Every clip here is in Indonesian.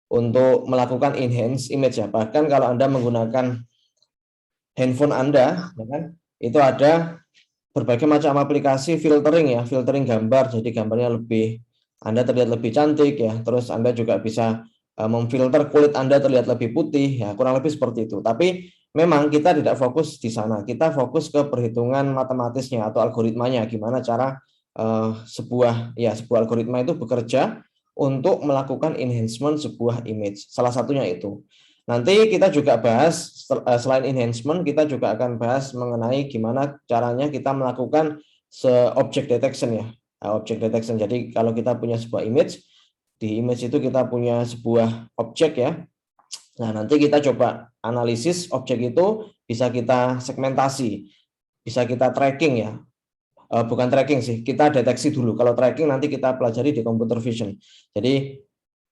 untuk melakukan enhance image ya. Bahkan kalau Anda menggunakan handphone Anda, ya kan, itu ada berbagai macam aplikasi filtering ya, filtering gambar, jadi gambarnya lebih Anda terlihat lebih cantik ya. Terus Anda juga bisa memfilter kulit Anda terlihat lebih putih ya, kurang lebih seperti itu. Tapi memang kita tidak fokus di sana, kita fokus ke perhitungan matematisnya atau algoritmanya, gimana cara sebuah algoritma itu bekerja untuk melakukan enhancement sebuah image. Salah satunya itu. Nanti kita juga bahas, selain enhancement, kita juga akan bahas mengenai gimana caranya kita melakukan object detection ya. Object detection. Jadi kalau kita punya sebuah image, di image itu kita punya sebuah objek ya. Nah, nanti kita coba analisis objek itu, bisa kita segmentasi, bisa kita tracking ya. Bukan tracking sih, kita deteksi dulu. Kalau tracking nanti kita pelajari di computer vision. Jadi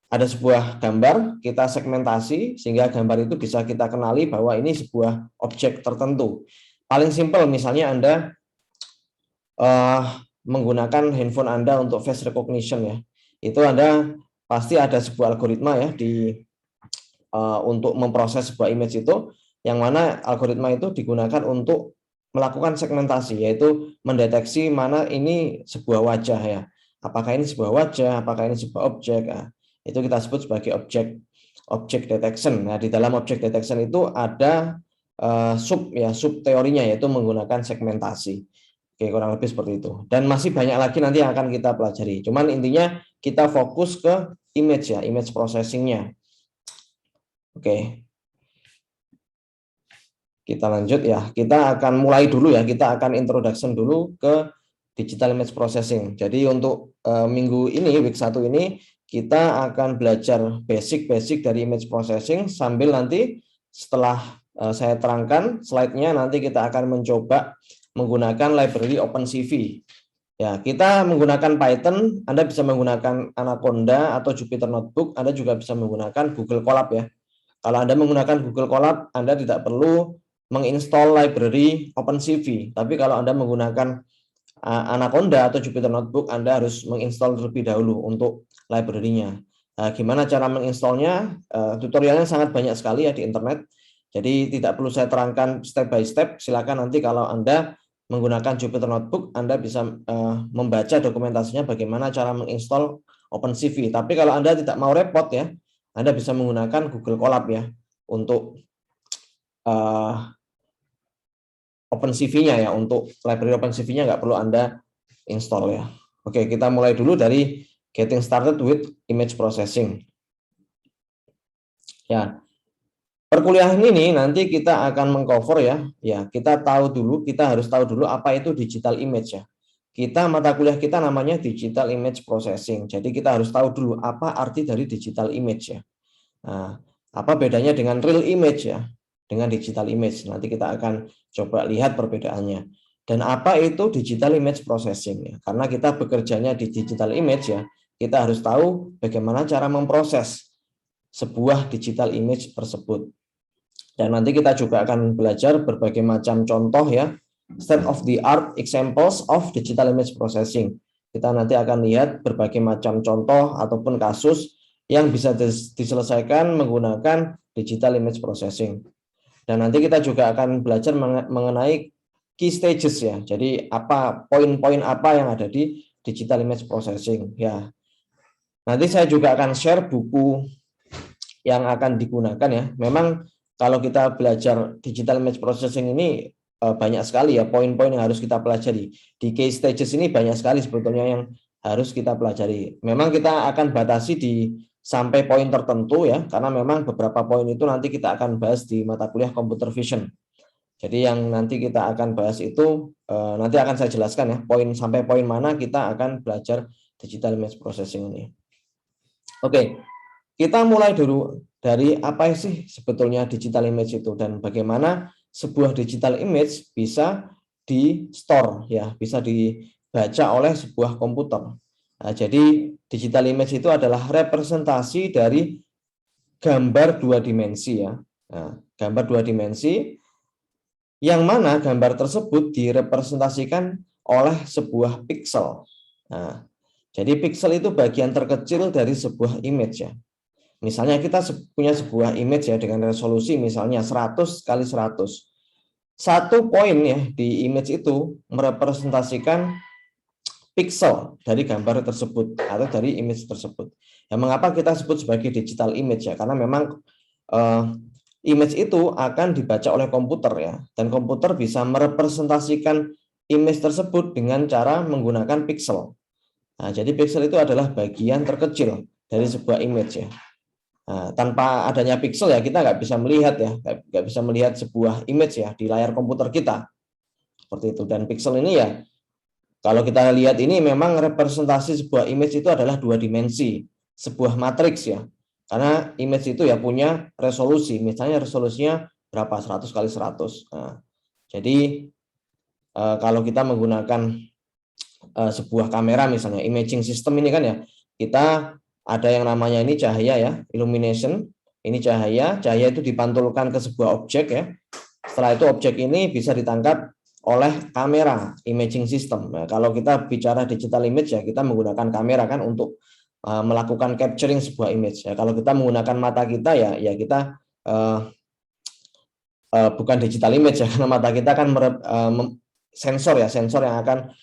ada sebuah gambar, kita segmentasi sehingga gambar itu bisa kita kenali bahwa ini sebuah objek tertentu. Paling simpel misalnya Anda menggunakan handphone Anda untuk face recognition ya. Itu Anda pasti ada sebuah algoritma ya untuk memproses sebuah image itu, yang mana algoritma itu digunakan untuk melakukan segmentasi, yaitu mendeteksi mana ini sebuah wajah ya. Apakah ini sebuah wajah, apakah ini sebuah objek. Nah, itu kita sebut sebagai object detection. Nah, di dalam object detection itu ada sub teorinya, yaitu menggunakan segmentasi. Oke, kurang lebih seperti itu. Dan masih banyak lagi nanti yang akan kita pelajari. Cuman intinya kita fokus ke image ya, image processing-nya. Oke. Kita lanjut ya. Kita akan mulai dulu ya. Kita akan introduction dulu ke digital image processing. Jadi untuk minggu ini, week 1 ini, kita akan belajar basic dari image processing, sambil nanti setelah saya terangkan slide-nya, nanti kita akan mencoba menggunakan library OpenCV. Ya, kita menggunakan Python, Anda bisa menggunakan Anaconda atau Jupyter Notebook, Anda juga bisa menggunakan Google Colab ya. Kalau Anda menggunakan Google Colab, Anda tidak perlu menginstall library OpenCV. Tapi kalau Anda menggunakan Anaconda atau Jupyter Notebook, Anda harus menginstall terlebih dahulu untuk library-nya. Gimana cara menginstallnya? Tutorialnya sangat banyak sekali ya di internet. Jadi tidak perlu saya terangkan step by step. Silakan nanti kalau Anda menggunakan Jupyter Notebook, Anda bisa membaca dokumentasinya bagaimana cara menginstall OpenCV. Tapi kalau Anda tidak mau repot ya, Anda bisa menggunakan Google Colab ya untuk OpenCV-nya ya. Untuk library OpenCV-nya nggak perlu Anda install ya. Oke, kita mulai dulu dari getting started with image processing. Ya, perkuliahan ini nanti kita akan mengcover ya. Ya, kita harus tahu dulu apa itu digital image ya. Mata kuliah kita namanya digital image processing. Jadi kita harus tahu dulu apa arti dari digital image ya. Nah, apa bedanya dengan real image ya, dengan digital image. Nanti kita akan coba lihat perbedaannya. Dan apa itu digital image processing ya. Karena kita bekerjanya di digital image ya, kita harus tahu bagaimana cara memproses sebuah digital image tersebut. Dan nanti kita juga akan belajar berbagai macam contoh ya, state of the art examples of digital image processing. Kita nanti akan lihat berbagai macam contoh ataupun kasus yang bisa diselesaikan menggunakan digital image processing. Dan nanti kita juga akan belajar mengenai key stages ya. Jadi apa poin-poin apa yang ada di digital image processing ya. Nanti saya juga akan share buku yang akan digunakan ya. Memang kalau kita belajar digital image processing ini banyak sekali ya poin-poin yang harus kita pelajari. Di case stages ini banyak sekali sebetulnya yang harus kita pelajari. Memang kita akan batasi sampai poin tertentu ya, karena memang beberapa poin itu nanti kita akan bahas di mata kuliah computer vision. Jadi yang nanti kita akan bahas itu nanti akan saya jelaskan ya, sampai poin mana kita akan belajar digital image processing ini. Oke, kita mulai dulu dari apa sih sebetulnya digital image itu dan bagaimana sebuah digital image bisa di-store ya, bisa dibaca oleh sebuah komputer. Nah, jadi digital image itu adalah representasi dari gambar dua dimensi ya. Nah, gambar dua dimensi yang mana gambar tersebut direpresentasikan oleh sebuah pixel. Nah, jadi pixel itu bagian terkecil dari sebuah image ya. Misalnya kita punya sebuah image ya dengan resolusi misalnya 100 kali 100. Satu poin ya di image itu merepresentasikan pixel dari gambar tersebut atau dari image tersebut. Ya, mengapa kita sebut sebagai digital image ya? Karena memang image itu akan dibaca oleh komputer ya, dan komputer bisa merepresentasikan image tersebut dengan cara menggunakan pixel. Nah, jadi pixel itu adalah bagian terkecil dari sebuah image ya. Nah, tanpa adanya pixel ya kita nggak bisa melihat ya, nggak bisa melihat sebuah image ya di layar komputer kita seperti itu. Dan pixel ini ya, kalau kita lihat ini memang representasi sebuah image itu adalah dua dimensi, sebuah matriks ya. Karena image itu ya punya resolusi, misalnya resolusinya berapa 100 kali 100. Nah, jadi kalau kita menggunakan sebuah kamera misalnya imaging system ini kan ya, kita ada yang namanya ini cahaya ya, illumination. Ini cahaya itu dipantulkan ke sebuah objek ya. Setelah itu objek ini bisa ditangkap oleh kamera imaging system. Nah, kalau kita bicara digital image ya kita menggunakan kamera kan untuk melakukan capturing sebuah image ya. Kalau kita menggunakan mata kita ya kita bukan digital image ya, karena mata kita kan sensor yang akan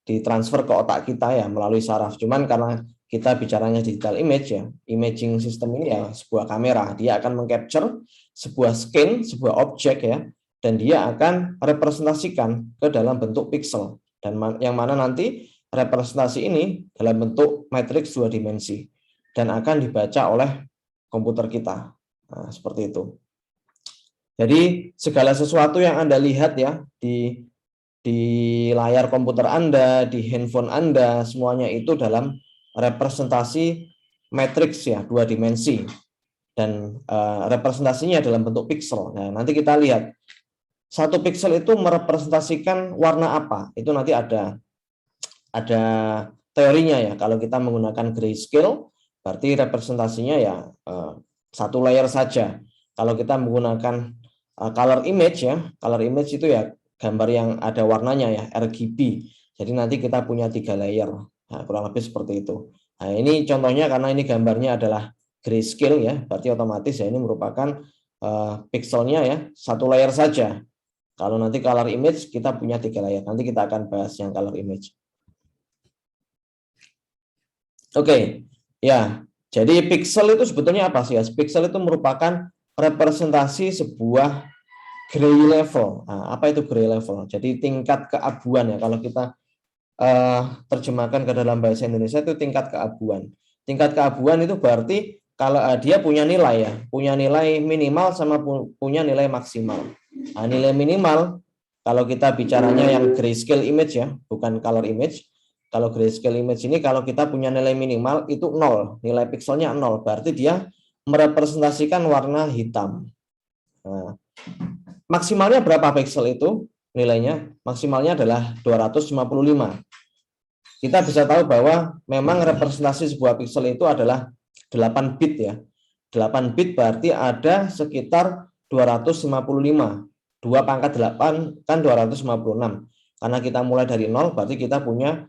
ditransfer ke otak kita ya melalui saraf. Cuman karena kita bicaranya digital image ya, imaging system ini ya sebuah kamera, dia akan mengcapture sebuah scan, sebuah objek ya, dan dia akan representasikan ke dalam bentuk pixel, dan yang mana nanti representasi ini dalam bentuk matriks dua dimensi dan akan dibaca oleh komputer kita. Nah, seperti itu. Jadi segala sesuatu yang Anda lihat ya di layar komputer Anda, di handphone Anda, semuanya itu dalam representasi matriks ya, dua dimensi, dan representasinya dalam bentuk pixel. Nah, nanti kita lihat satu pixel itu merepresentasikan warna apa. Itu nanti ada teorinya ya. Kalau kita menggunakan grayscale, berarti representasinya ya satu layer saja. Kalau kita menggunakan color image ya, color image itu ya gambar yang ada warnanya ya, RGB. Jadi nanti kita punya 3 layer. Nah, kurang lebih seperti itu. Nah, ini contohnya karena ini gambarnya adalah grayscale ya, berarti otomatis ya ini merupakan pixelnya ya satu layer saja. Kalau nanti color image kita punya 3 layer. Nanti kita akan bahas yang color image. Oke, ya. Jadi pixel itu sebetulnya apa sih ya? Pixel itu merupakan representasi sebuah gray level. Nah, apa itu gray level? Jadi tingkat keabuan ya. Kalau kita terjemahkan ke dalam bahasa Indonesia itu tingkat keabuan. Tingkat keabuan itu berarti kalau dia punya nilai ya, punya nilai minimal sama punya nilai maksimal. Nah, nilai minimal kalau kita bicaranya yang grayscale image ya, bukan color image. Kalau grayscale image ini kalau kita punya nilai minimal itu 0, nilai pixelnya 0, berarti dia merepresentasikan warna hitam. Nah, maksimalnya berapa pixel itu nilainya? Maksimalnya adalah 255. Kita bisa tahu bahwa memang representasi sebuah pixel itu adalah 8 bit ya. 8 bit berarti ada sekitar 255. 2 pangkat 8 kan 256. Karena kita mulai dari 0 berarti kita punya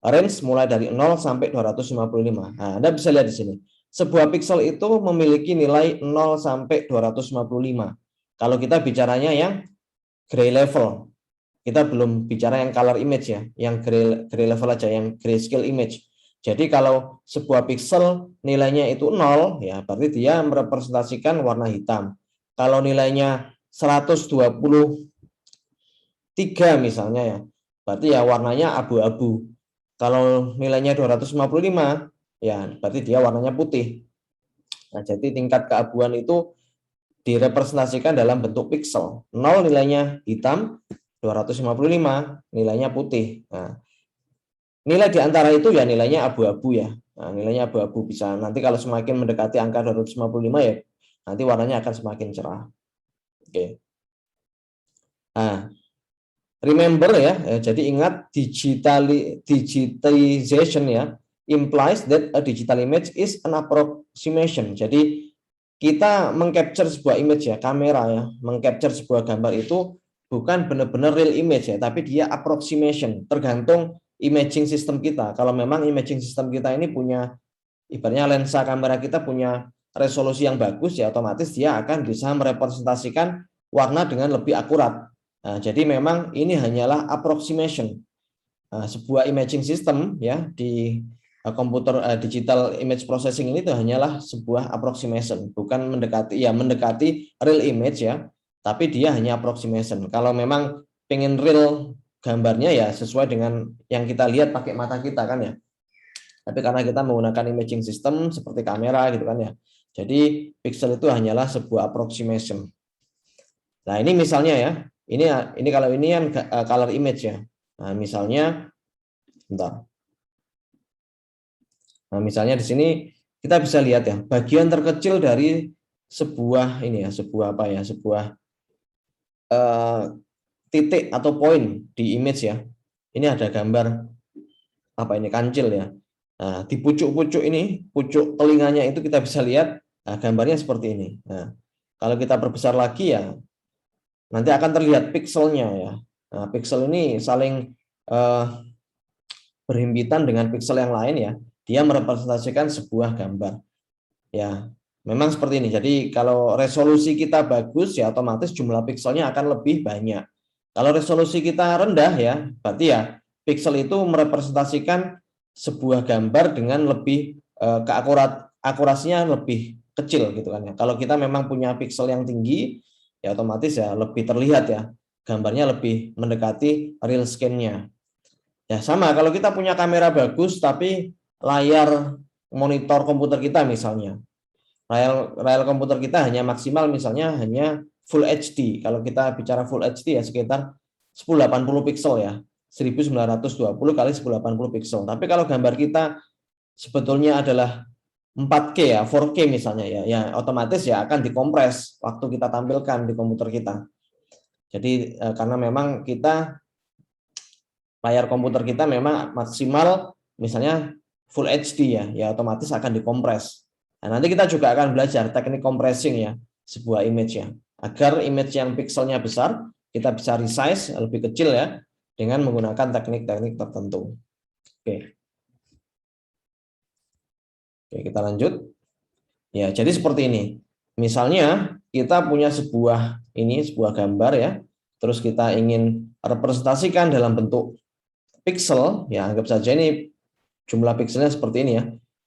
range mulai dari 0 sampai 255. Nah, Anda bisa lihat di sini. Sebuah pixel itu memiliki nilai 0 sampai 255. Kalau kita bicaranya yang gray level, kita belum bicara yang color image ya, yang gray level aja, yang grayscale image. Jadi kalau sebuah pixel nilainya itu 0, ya berarti dia merepresentasikan warna hitam. Kalau nilainya 123 misalnya ya, berarti ya warnanya abu-abu. Kalau nilainya 255, ya berarti dia warnanya putih. Nah, jadi tingkat keabuan itu direpresentasikan dalam bentuk pixel. 0 nilainya hitam, 255 nilainya putih. Nah, nilai di antara itu ya nilainya abu-abu ya. Nah, nilainya abu-abu bisa nanti kalau semakin mendekati angka 255 ya nanti warnanya akan semakin cerah. Oke. Nah, remember ya, jadi ingat digitalization ya implies that a digital image is an approximation. Jadi kita mengcapture sebuah image ya, kamera ya, mengcapture sebuah gambar itu bukan benar-benar real image ya, tapi dia approximation, tergantung imaging system kita. Kalau memang imaging system kita ini punya ibaratnya lensa kamera kita punya resolusi yang bagus, ya otomatis dia akan bisa merepresentasikan warna dengan lebih akurat. Nah, jadi memang ini hanyalah approximation. Sebuah imaging system ya di komputer digital image processing ini itu hanyalah sebuah approximation, bukan mendekati real image ya, tapi dia hanya approximation. Kalau memang pengen real gambarnya ya sesuai dengan yang kita lihat pakai mata kita kan ya. Tapi karena kita menggunakan imaging system seperti kamera gitu kan ya. Jadi pixel itu hanyalah sebuah approximation. Nah, ini misalnya ya. Ini kalau ini kan color image ya. Nah, misalnya bentar. Nah, misalnya di sini kita bisa lihat ya, bagian terkecil dari sebuah ini ya, sebuah apa ya, sebuah titik atau poin di image ya. Ini ada gambar apa ini, kancil ya. Nah, di pucuk-pucuk ini, pucuk telinganya itu kita bisa lihat gambarnya seperti ini. Nah, kalau kita perbesar lagi ya, nanti akan terlihat pikselnya ya. Nah, piksel ini saling berhimpitan dengan piksel yang lain ya. Dia merepresentasikan sebuah gambar. Ya, memang seperti ini. Jadi kalau resolusi kita bagus ya otomatis jumlah pikselnya akan lebih banyak. Kalau resolusi kita rendah ya, berarti ya piksel itu merepresentasikan sebuah gambar dengan lebih akurasinya lebih kecil gitu kan ya. Kalau kita memang punya piksel yang tinggi ya otomatis ya lebih terlihat ya. Gambarnya lebih mendekati real scan-nya. Ya sama kalau kita punya kamera bagus tapi layar monitor komputer kita misalnya. Layar komputer kita hanya maksimal misalnya hanya Full HD. Kalau kita bicara Full HD ya sekitar 1080 pixel ya. 1920 kali 1080 pixel. Tapi kalau gambar kita sebetulnya adalah 4K ya, 4K misalnya ya, ya otomatis ya akan dikompres waktu kita tampilkan di komputer kita. Jadi karena memang layar komputer kita memang maksimal misalnya Full HD ya, ya otomatis akan dikompres. Nah, nanti kita juga akan belajar teknik compressing ya, sebuah image ya. Agar image yang pixelnya besar, kita bisa resize lebih kecil ya, dengan menggunakan teknik-teknik tertentu. Oke. Oke, kita lanjut. Ya, jadi seperti ini. Misalnya kita punya sebuah gambar ya, terus kita ingin representasikan dalam bentuk pixel, ya anggap saja ini jumlah pixelnya seperti ini ya.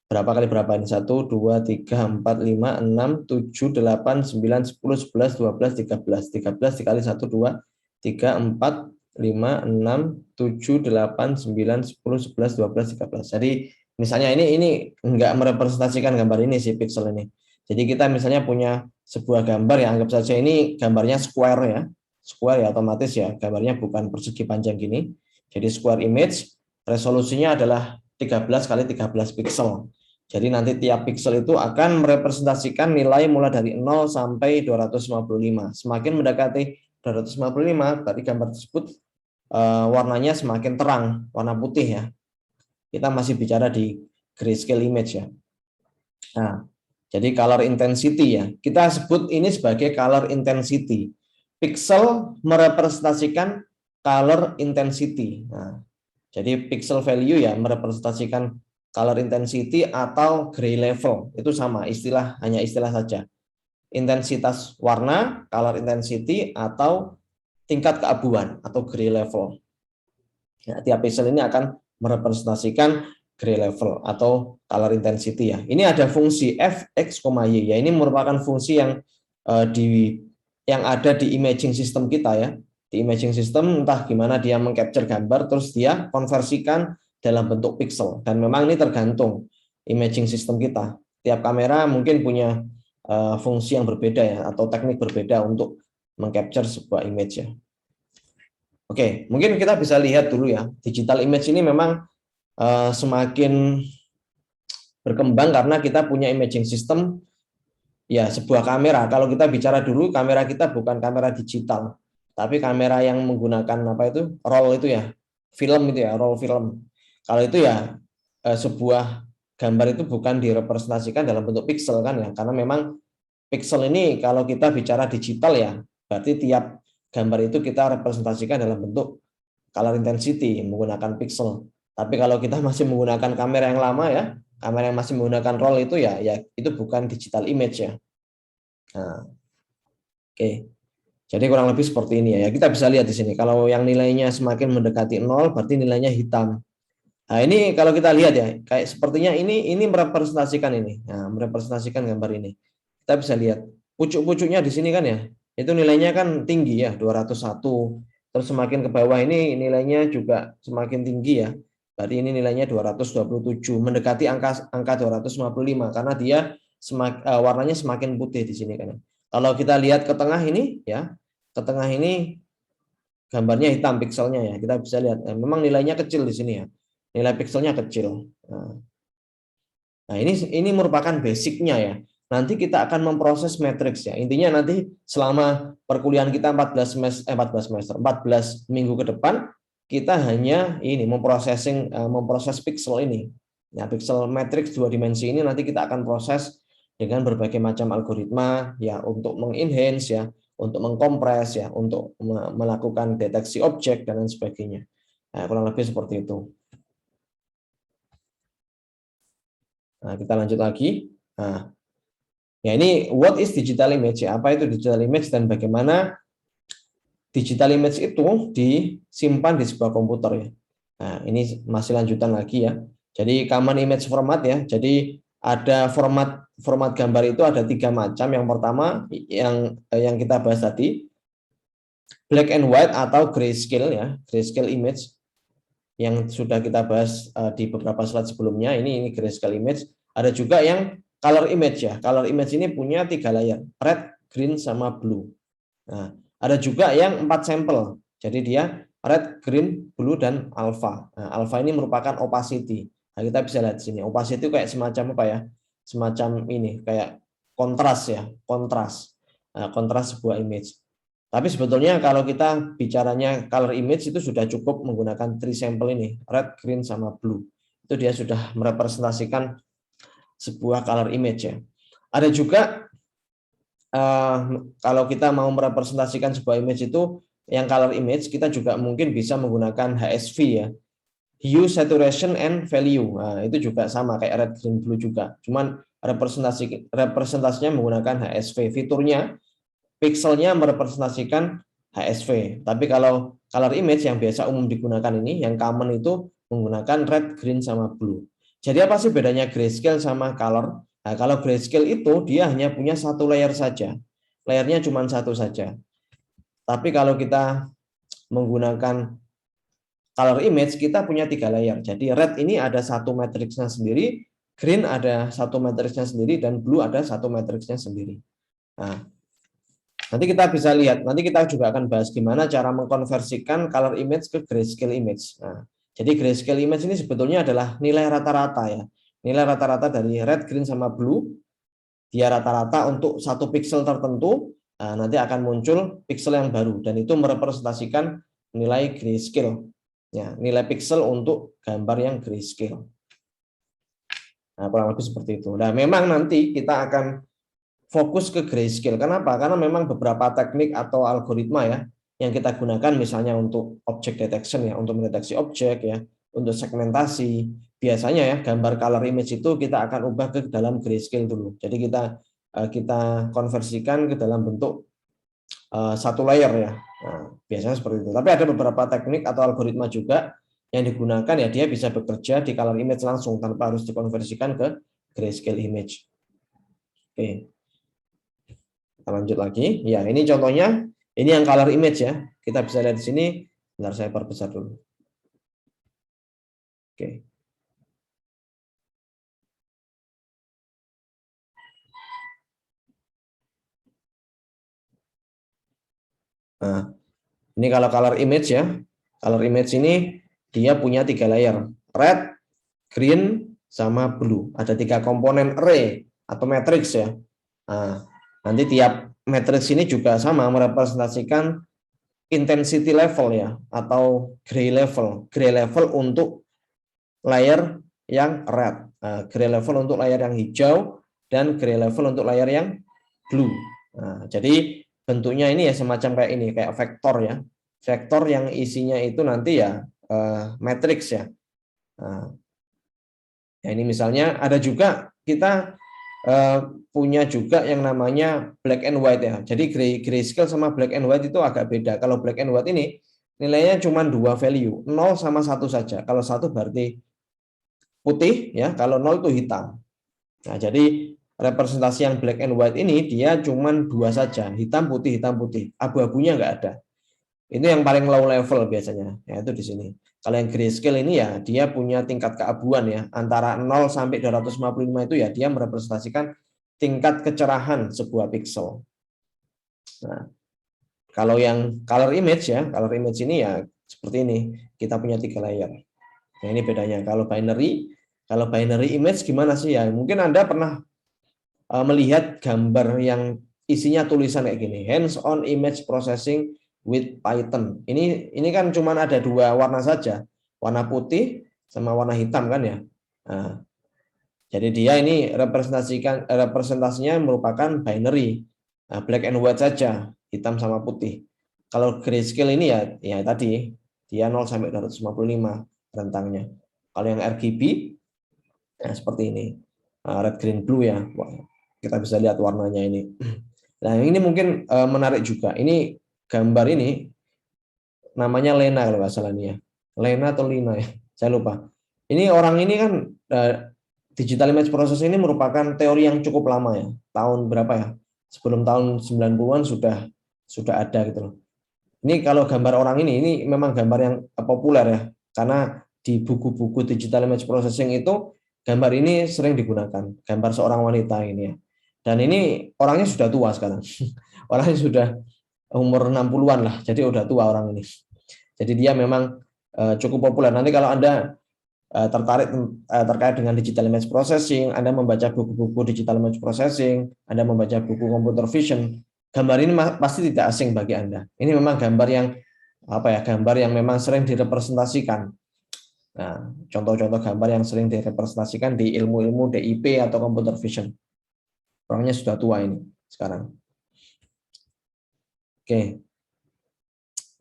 Berapa kali berapa ini? 1, 2, 3, 4, 5, 6, 7, 8, 9, 10, 11, 12, 13. 13 dikali 1, 2, 3, 4, 5, 6, 7, 8, 9, 10, 11, 12, 13. Jadi misalnya ini enggak merepresentasikan gambar ini si pixel ini. Jadi kita misalnya punya sebuah gambar yang anggap saja ini gambarnya square ya. Square ya otomatis ya gambarnya bukan persegi panjang gini. Jadi square image resolusinya adalah 13 kali 13 pixel. Jadi nanti tiap pixel itu akan merepresentasikan nilai mulai dari 0 sampai 255. Semakin mendekati 255, berarti gambar tersebut warnanya semakin terang, warna putih ya. Kita masih bicara di grayscale image ya. Nah, jadi color intensity ya. Kita sebut ini sebagai color intensity. Pixel merepresentasikan color intensity. Nah, jadi pixel value ya merepresentasikan color intensity atau gray level. Itu sama, hanya istilah saja. Intensitas warna, color intensity atau tingkat keabuan atau gray level. Ya, tiap pixel ini akan merepresentasikan gray level atau color intensity ya. Ini ada fungsi f, x, y ya. Ini merupakan fungsi yang ada di imaging system kita ya. Di imaging system entah gimana dia mengcapture gambar terus dia konversikan dalam bentuk pixel, dan memang ini tergantung imaging system kita. Tiap kamera mungkin punya fungsi yang berbeda ya atau teknik berbeda untuk mengcapture sebuah image ya. Oke, mungkin kita bisa lihat dulu ya. Digital image ini memang semakin berkembang karena kita punya imaging system ya, sebuah kamera. Kalau kita bicara dulu, kamera kita bukan kamera digital, tapi kamera yang menggunakan apa itu? Roll itu ya. Film itu ya, roll film. Kalau itu ya sebuah gambar itu bukan direpresentasikan dalam bentuk pixel kan ya, karena memang pixel ini kalau kita bicara digital ya, berarti tiap gambar itu kita representasikan dalam bentuk color intensity menggunakan pixel. Tapi kalau kita masih menggunakan kamera yang lama ya, Kamera yang masih menggunakan roll itu ya itu bukan digital image ya. Nah, oke. Jadi kurang lebih seperti ini ya. Kita bisa lihat di sini kalau yang nilainya semakin mendekati 0 berarti nilainya hitam. Nah, ini kalau kita lihat ya, kayak sepertinya ini merepresentasikan ini. Nah, merepresentasikan gambar ini. Kita bisa lihat pucuk-pucuknya di sini kan ya. Itu nilainya kan tinggi ya, 201. Terus semakin ke bawah ini nilainya juga semakin tinggi ya. Berarti ini nilainya 227, mendekati angka 255 karena dia warnanya semakin putih di sini kan. Kalau kita lihat ke tengah ini ya, ke tengah ini gambarnya hitam pikselnya ya. Kita bisa lihat memang nilainya kecil di sini ya. Nilai pikselnya kecil. Nah, ini merupakan basicnya ya. Nanti kita akan memproses matriks ya. Intinya nanti selama perkuliahan kita 14 minggu ke depan kita hanya ini memproses pixel ini. Nah, pixel matriks 2 dimensi ini nanti kita akan proses dengan berbagai macam algoritma ya untuk mengenhance ya, untuk mengkompres ya, untuk melakukan deteksi objek dan lain sebagainya. Nah, kurang lebih seperti itu. Nah, kita lanjut lagi. Nah, ya ini what is digital image ya? Apa itu digital image dan bagaimana digital image itu disimpan di sebuah komputer ya. Nah, ini masih lanjutan lagi ya. Jadi common image format ya. Jadi ada format gambar itu ada 3 macam. Yang pertama yang kita bahas tadi black and white atau grayscale ya, grayscale image yang sudah kita bahas di beberapa slide sebelumnya. Ini grayscale image. Ada juga yang color image ya. Color image ini punya 3 layer, red, green, sama blue. Nah, ada juga yang 4 sampel. Jadi dia red, green, blue, dan alpha. Nah, alpha ini merupakan opacity. Nah, kita bisa lihat di sini. Opacity itu kayak semacam apa ya? Semacam ini, kayak kontras ya, kontras. Nah, kontras sebuah image. Tapi sebetulnya kalau kita bicaranya color image itu sudah cukup menggunakan 3 sampel ini, red, green, sama blue. Itu dia sudah merepresentasikan sebuah color image ya. Ada juga kalau kita mau merepresentasikan sebuah image itu yang color image, kita juga mungkin bisa menggunakan HSV ya, hue, saturation, and value. Nah, itu juga sama kayak red, green, blue juga. Cuman representasinya menggunakan HSV. Fiturnya pixelnya merepresentasikan HSV. Tapi kalau color image yang biasa umum digunakan ini, yang common itu menggunakan red, green, sama blue. Jadi apa sih bedanya grayscale sama color? Nah, kalau grayscale itu dia hanya punya 1 layer saja. Layernya cuma 1 saja. Tapi kalau kita menggunakan color image, kita punya 3 layer. Jadi red ini ada 1 matriksnya sendiri, green ada 1 matriksnya sendiri, dan blue ada 1 matriksnya sendiri. Nah, nanti kita bisa lihat, nanti kita juga akan bahas gimana cara mengkonversikan color image ke grayscale image. Nah, jadi grayscale image ini sebetulnya adalah nilai rata-rata ya. Nilai rata-rata dari red, green, sama blue. Dia rata-rata untuk 1 pixel tertentu, nah, nanti akan muncul pixel yang baru. Dan itu merepresentasikan nilai grayscale. Ya, nilai pixel untuk gambar yang grayscale. Nah, kurang lebih seperti itu. Nah, memang nanti kita akan fokus ke grayscale. Kenapa? Karena memang beberapa teknik atau algoritma ya yang kita gunakan misalnya untuk object detection ya, untuk mendeteksi objek ya, untuk segmentasi. Biasanya ya gambar color image itu kita akan ubah ke dalam grayscale dulu. Jadi kita konversikan ke dalam bentuk 1 layer ya. Nah, biasanya seperti itu. Tapi ada beberapa teknik atau algoritma juga yang digunakan ya dia bisa bekerja di color image langsung tanpa harus dikonversikan ke grayscale image. Oke. Kita lanjut lagi. Ya, ini contohnya. Ini yang color image ya. Kita bisa lihat di sini. Bentar saya perbesar dulu. Oke. Nah, ini kalau color image ya. Color image ini dia punya 3 layer. Red, green, sama blue. Ada 3 komponen array atau matrix ya. Nah, nanti tiap matrix ini juga sama merepresentasikan intensity level ya atau gray level. Gray level untuk layer yang red, gray level untuk layer yang hijau, dan gray level untuk layer yang blue. Nah, jadi bentuknya ini ya semacam kayak ini, kayak vektor ya. Vektor yang isinya itu nanti ya matrix ya. Nah, Ya, ini misalnya ada juga kita punya juga yang namanya black and white ya. Jadi grayscale sama black and white itu agak beda. Kalau black and white ini nilainya cuma 2 value, 0 sama 1 saja. Kalau 1 berarti putih ya, kalau 0 itu hitam. Nah, jadi representasi yang black and white ini dia cuma 2 saja, hitam putih, abu-abunya nggak ada. Itu yang paling low level biasanya, yaitu di sini. Kalau yang grayscale ini ya dia punya tingkat keabuan ya, antara 0 sampai 255 itu ya dia merepresentasikan tingkat kecerahan sebuah pixel. Nah, kalau yang color image ya, color image ini ya seperti ini, kita punya 3 layer. Nah, ini bedanya. Kalau binary image gimana sih ya? Mungkin Anda pernah melihat gambar yang isinya tulisan kayak gini, hands-on image processing with Python. Ini kan cuma ada 2 warna saja, warna putih sama warna hitam kan ya. Nah, jadi dia ini representasinya merupakan binary, black and white saja, hitam sama putih. Kalau grayscale ini ya tadi dia 0 sampai 255 rentangnya. Kalau yang RGB ya seperti ini, red, green, blue ya. Kita bisa lihat warnanya ini. Nah, ini mungkin menarik juga. Ini gambar ini namanya Lena kalau nggak salah nih ya. Lena atau Lina ya, saya lupa. Ini orang ini kan digital image processing ini merupakan teori yang cukup lama ya. Tahun berapa ya? Sebelum tahun 90-an sudah ada gitu loh. Ini kalau gambar orang ini memang gambar yang populer ya. Karena di buku-buku digital image processing itu gambar ini sering digunakan. Gambar seorang wanita ini ya. Dan ini orangnya sudah tua sekarang. Orangnya sudah umur 60-an lah, jadi udah tua orang ini. Jadi dia memang cukup populer. Nanti kalau Anda tertarik terkait dengan digital image processing, Anda membaca buku-buku digital image processing, Anda membaca buku computer vision, gambar ini pasti tidak asing bagi Anda. Ini memang gambar yang gambar yang memang sering direpresentasikan. Nah, contoh-contoh gambar yang sering direpresentasikan di ilmu-ilmu DIP atau computer vision. Orangnya sudah tua ini sekarang. Oke.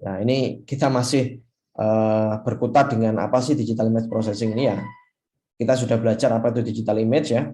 Nah, ini kita masih berkutat dengan apa sih digital image processing ini ya. Kita sudah belajar apa itu digital image ya.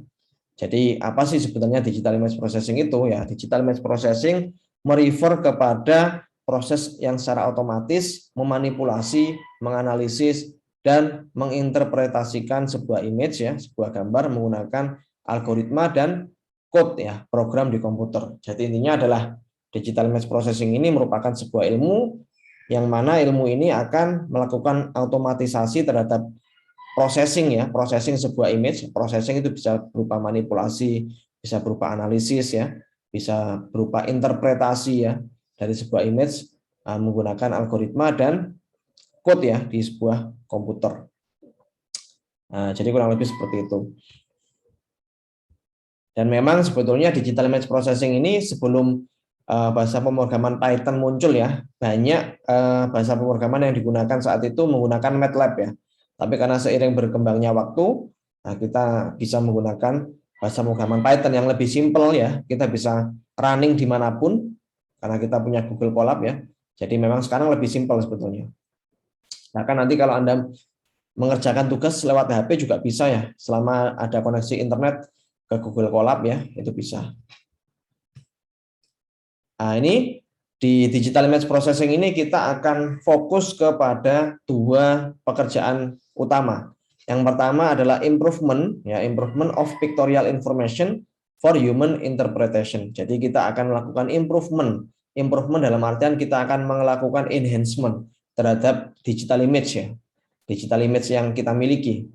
Jadi apa sih sebetulnya digital image processing itu ya? Digital image processing merefer kepada proses yang secara otomatis memanipulasi, menganalisis, dan menginterpretasikan sebuah image ya, sebuah gambar menggunakan algoritma dan code ya, program di komputer. Jadi intinya adalah digital image processing ini merupakan sebuah ilmu yang mana ilmu ini akan melakukan otomatisasi terhadap processing sebuah image. Processing itu bisa berupa manipulasi, bisa berupa analisis ya, bisa berupa interpretasi ya dari sebuah image menggunakan algoritma dan code ya di sebuah komputer. Nah, jadi kurang lebih seperti itu. Dan memang sebetulnya digital image processing ini sebelum bahasa pemrograman Python muncul ya, banyak bahasa pemrograman yang digunakan saat itu menggunakan MATLAB ya. Tapi karena seiring berkembangnya waktu, nah kita bisa menggunakan bahasa pemrograman Python yang lebih simpel ya. Kita bisa running dimanapun karena kita punya Google Colab ya. Jadi memang sekarang lebih simpel sebetulnya. Bahkan nanti kalau Anda mengerjakan tugas lewat HP juga bisa ya, selama ada koneksi internet ke Google Colab ya, itu bisa. Nah, ini di digital image processing ini kita akan fokus kepada 2 pekerjaan utama. Yang pertama adalah improvement of pictorial information for human interpretation. Jadi kita akan melakukan improvement dalam artian kita akan melakukan enhancement terhadap digital image ya, digital image yang kita miliki,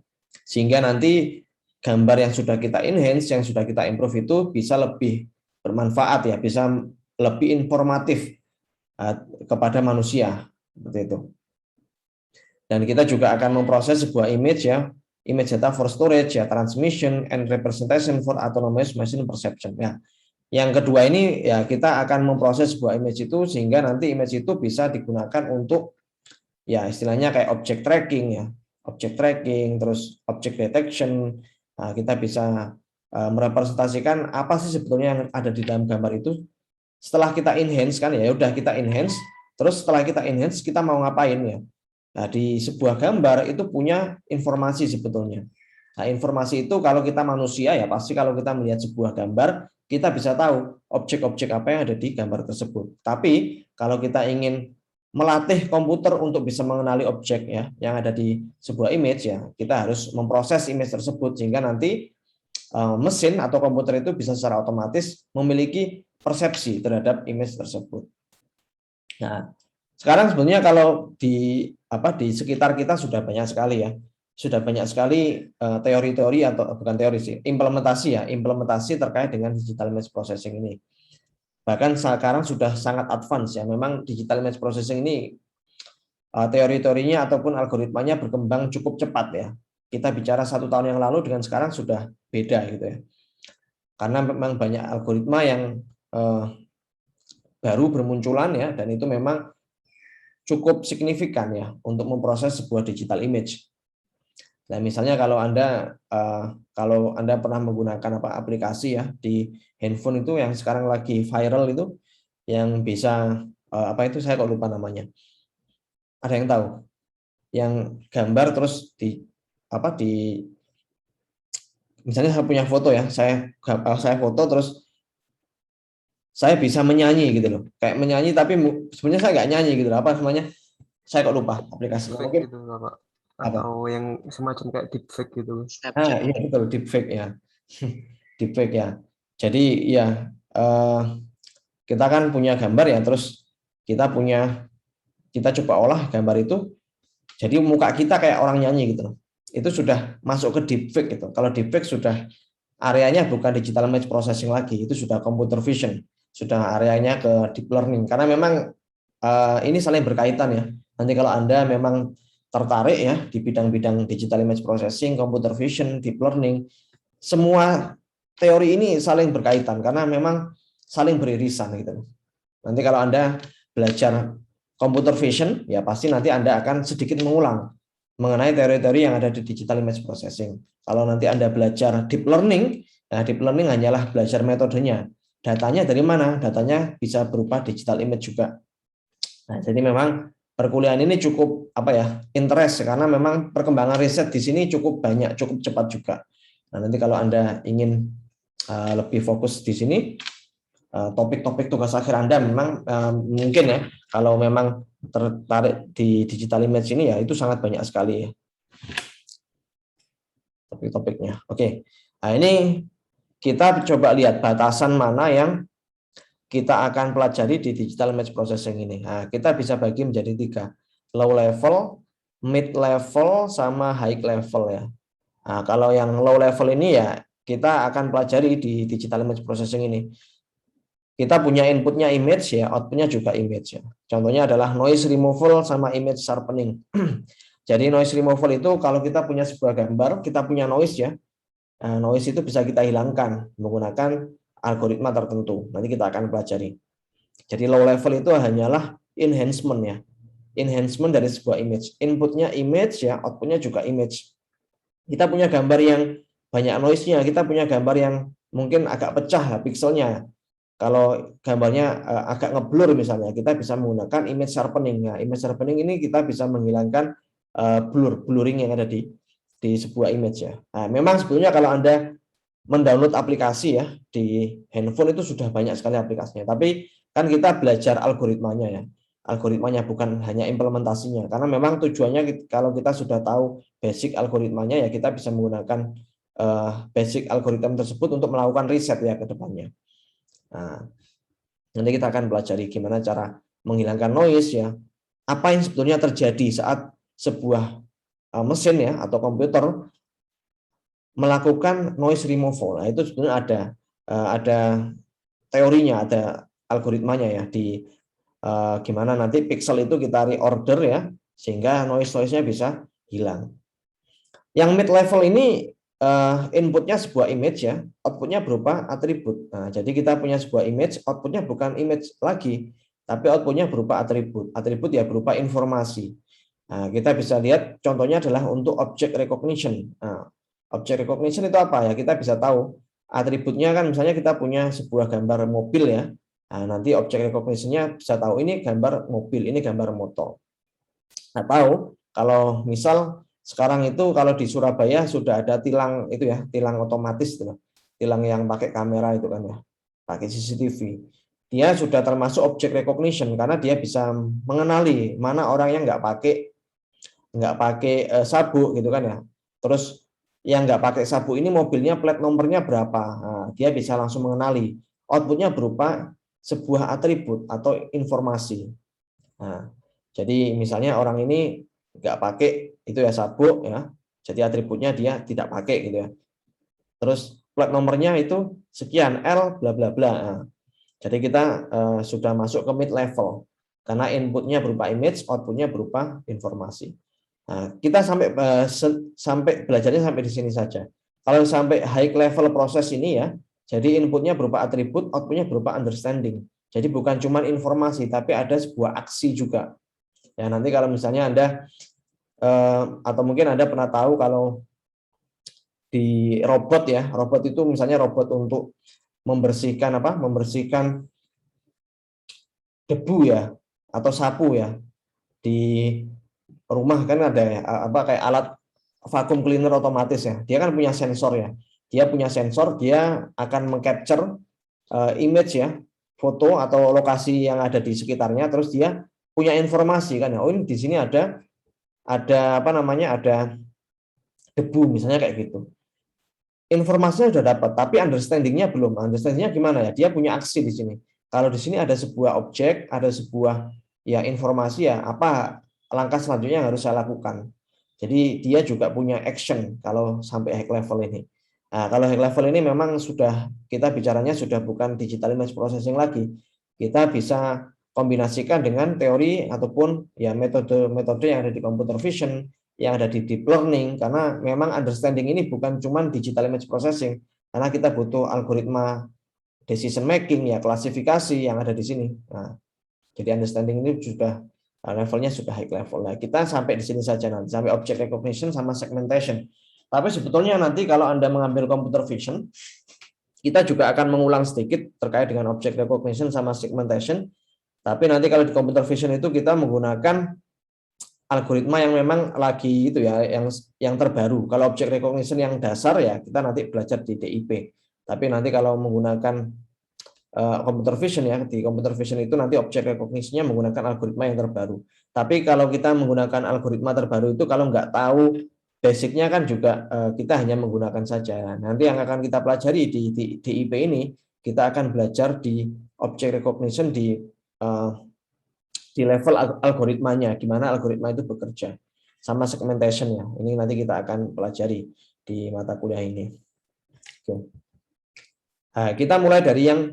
sehingga nanti gambar yang sudah kita enhance, yang sudah kita improve itu bisa lebih bermanfaat ya, bisa lebih informatif kepada manusia seperti itu. Dan kita juga akan memproses sebuah image ya, image data for storage ya, transmission and representation for autonomous machine perception ya. Yang kedua ini ya kita akan memproses sebuah image itu sehingga nanti image itu bisa digunakan untuk ya istilahnya kayak object tracking, terus object detection. Nah, kita bisa merepresentasikan apa sih sebetulnya yang ada di dalam gambar itu. Setelah kita enhance kan ya udah kita enhance, terus setelah kita enhance kita mau ngapain ya. Nah, di sebuah gambar itu punya informasi sebetulnya. Nah, informasi itu kalau kita manusia ya pasti kalau kita melihat sebuah gambar, kita bisa tahu objek-objek apa yang ada di gambar tersebut. Tapi kalau kita ingin melatih komputer untuk bisa mengenali objek ya yang ada di sebuah image ya, kita harus memproses image tersebut sehingga nanti mesin atau komputer itu bisa secara otomatis memiliki persepsi terhadap image tersebut. Nah, sekarang sebenarnya kalau di sekitar kita sudah banyak sekali ya, sudah banyak sekali teori-teori atau bukan teori sih, implementasi terkait dengan digital image processing ini. Bahkan sekarang sudah sangat advance ya. Memang digital image processing ini teori-teorinya ataupun algoritmanya berkembang cukup cepat ya. Kita bicara 1 tahun yang lalu dengan sekarang sudah beda gitu ya. Karena memang banyak algoritma yang baru bermunculan ya, dan itu memang cukup signifikan ya untuk memproses sebuah digital image. Nah, misalnya kalau Anda pernah menggunakan aplikasi ya di handphone itu yang sekarang lagi viral itu, yang bisa itu saya kok lupa namanya. Ada yang tahu? Yang gambar terus misalnya saya punya foto ya, saya foto terus saya bisa menyanyi gitu loh, kayak menyanyi tapi sebenarnya saya nggak nyanyi gitu loh, apa namanya? Saya kok lupa aplikasinya. Mungkin gitu Pak. Atau yang semacam kayak deepfake gitu. iya betul, deepfake ya. Deepfake ya. Jadi ya kita kan punya gambar ya, terus kita coba olah gambar itu jadi muka kita kayak orang nyanyi gitu loh. Itu sudah masuk ke deepfake gitu. Kalau deepfake sudah areanya bukan digital image processing lagi, itu sudah computer vision, sudah areanya ke deep learning. Karena memang ini saling berkaitan ya. Nanti kalau Anda memang tertarik ya di bidang-bidang digital image processing, computer vision, deep learning, semua teori ini saling berkaitan karena memang saling beririsan gitu. Nanti kalau Anda belajar computer vision, ya pasti nanti Anda akan sedikit mengulang mengenai teori-teori yang ada di digital image processing. Kalau nanti Anda belajar deep learning, nah deep learning hanyalah belajar metodenya. Datanya dari mana? Datanya bisa berupa digital image juga. Nah, jadi memang perkuliahan ini cukup interest karena memang perkembangan riset di sini cukup banyak, cukup cepat juga. Nah, nanti kalau Anda ingin lebih fokus di sini, topik-topik tugas akhir Anda memang mungkin ya, kalau memang tertarik di digital image ini ya itu sangat banyak sekali ya topik-topiknya. Oke, nah ini kita coba lihat batasan mana yang kita akan pelajari di digital image processing ini. Nah, kita bisa bagi menjadi 3, low level, mid level, sama high level ya. Nah, kalau yang low level ini ya kita akan pelajari di digital image processing ini. Kita punya inputnya image ya, outputnya juga image ya. Contohnya adalah noise removal sama image sharpening. Jadi noise removal itu kalau kita punya sebuah gambar, kita punya noise ya. Nah, noise itu bisa kita hilangkan menggunakan algoritma tertentu. Nanti kita akan pelajari. Jadi low level itu hanyalah enhancement ya. Enhancement dari sebuah image. Inputnya image ya, outputnya juga image. Kita punya gambar yang banyak noise-nya, kita punya gambar yang mungkin agak pecah ya, pikselnya. Kalau gambarnya agak ngeblur misalnya, kita bisa menggunakan image sharpening. Nah, image sharpening ini kita bisa menghilangkan blurring yang ada di sebuah image ya. Nah, memang sebetulnya kalau Anda mendownload aplikasi ya di handphone itu sudah banyak sekali aplikasinya. Tapi kan kita belajar algoritmanya ya. Algoritmanya bukan hanya implementasinya. Karena memang tujuannya kalau kita sudah tahu basic algoritmanya ya kita bisa menggunakan basic algoritma tersebut untuk melakukan riset ya ke depannya. Nah, nanti kita akan pelajari gimana cara menghilangkan noise ya. Apa yang sebetulnya terjadi saat sebuah mesin ya atau komputer melakukan noise removal. Nah, itu sebenarnya ada teorinya, ada algoritmanya ya di gimana nanti pixel itu kita reorder ya sehingga noise-nya bisa hilang. Yang mid level ini inputnya sebuah image ya, outputnya berupa atribut. Nah, jadi kita punya sebuah image, outputnya bukan image lagi, tapi outputnya berupa atribut. Atribut ya berupa informasi. Nah, kita bisa lihat contohnya adalah untuk object recognition. Nah, object recognition itu apa ya? Kita bisa tahu atributnya kan misalnya kita punya sebuah gambar mobil ya. Nah, nanti object recognition-nya bisa tahu ini gambar mobil, ini gambar motor. Nah, tahu kalau misal Sekarang itu kalau di Surabaya sudah ada tilang itu ya, tilang otomatis itu, tilang yang pakai kamera itu kan ya, pakai CCTV. Dia sudah termasuk object recognition karena dia bisa mengenali mana orang yang nggak pakai sabuk gitu kan ya. Terus yang nggak pakai sabuk ini mobilnya plat nomornya berapa. Nah, dia bisa langsung mengenali. Outputnya berupa sebuah atribut atau informasi. Nah, jadi misalnya orang ini nggak pakai itu ya sabuk ya. Jadi atributnya dia tidak pakai gitu ya. Terus plat nomornya itu sekian L bla bla bla. Nah, jadi kita sudah masuk ke mid level karena inputnya berupa image, outputnya berupa informasi. Nah, kita sampai belajarnya sampai di sini saja. Kalau sampai high level proses ini ya, jadi inputnya berupa atribut, outputnya berupa understanding. Jadi bukan cuma informasi, tapi ada sebuah aksi juga. Ya nanti kalau misalnya Anda atau mungkin Anda pernah tahu kalau di robot ya, robot itu misalnya robot untuk membersihkan debu ya atau sapu ya di rumah kan ada ya, kayak alat vacuum cleaner otomatis ya. Dia kan punya sensor ya. Dia punya sensor, dia akan mengcapture image ya, foto atau lokasi yang ada di sekitarnya, terus dia punya informasi kan ya. Oh, ini di sini ada ada debu misalnya kayak gitu. Informasinya sudah dapat, tapi understanding-nya belum. Understanding-nya gimana ya? Dia punya aksi di sini. Kalau di sini ada sebuah objek, ada sebuah ya informasi ya, apa langkah selanjutnya yang harus saya lakukan. Jadi dia juga punya action kalau sampai high level ini. Nah, kalau high level ini memang sudah kita bicaranya sudah bukan digital image processing lagi. Kita bisa kombinasikan dengan teori ataupun ya metode-metode yang ada di computer vision, yang ada di deep learning, karena memang understanding ini bukan cuma digital image processing, karena kita butuh algoritma decision making ya, klasifikasi yang ada di sini. Nah, jadi understanding ini sudah levelnya sudah high level. Nah, kita sampai di sini saja nanti, sampai object recognition sama segmentation. Tapi sebetulnya nanti kalau Anda mengambil computer vision, kita juga akan mengulang sedikit terkait dengan object recognition sama segmentation. Tapi nanti kalau di computer vision itu kita menggunakan algoritma yang memang lagi itu ya, yang terbaru. Kalau object recognition yang dasar ya kita nanti belajar di DIP. Tapi nanti kalau menggunakan computer vision ya, di computer vision itu nanti object recognition-nya menggunakan algoritma yang terbaru. Tapi kalau kita menggunakan algoritma terbaru itu kalau nggak tahu basicnya kan juga kita hanya menggunakan saja. Nanti yang akan kita pelajari di DIP ini, kita akan belajar di object recognition di level algoritmanya, gimana algoritma itu bekerja, sama segmentation ya. Ini nanti kita akan pelajari di mata kuliah ini. Oke. Nah, kita mulai dari yang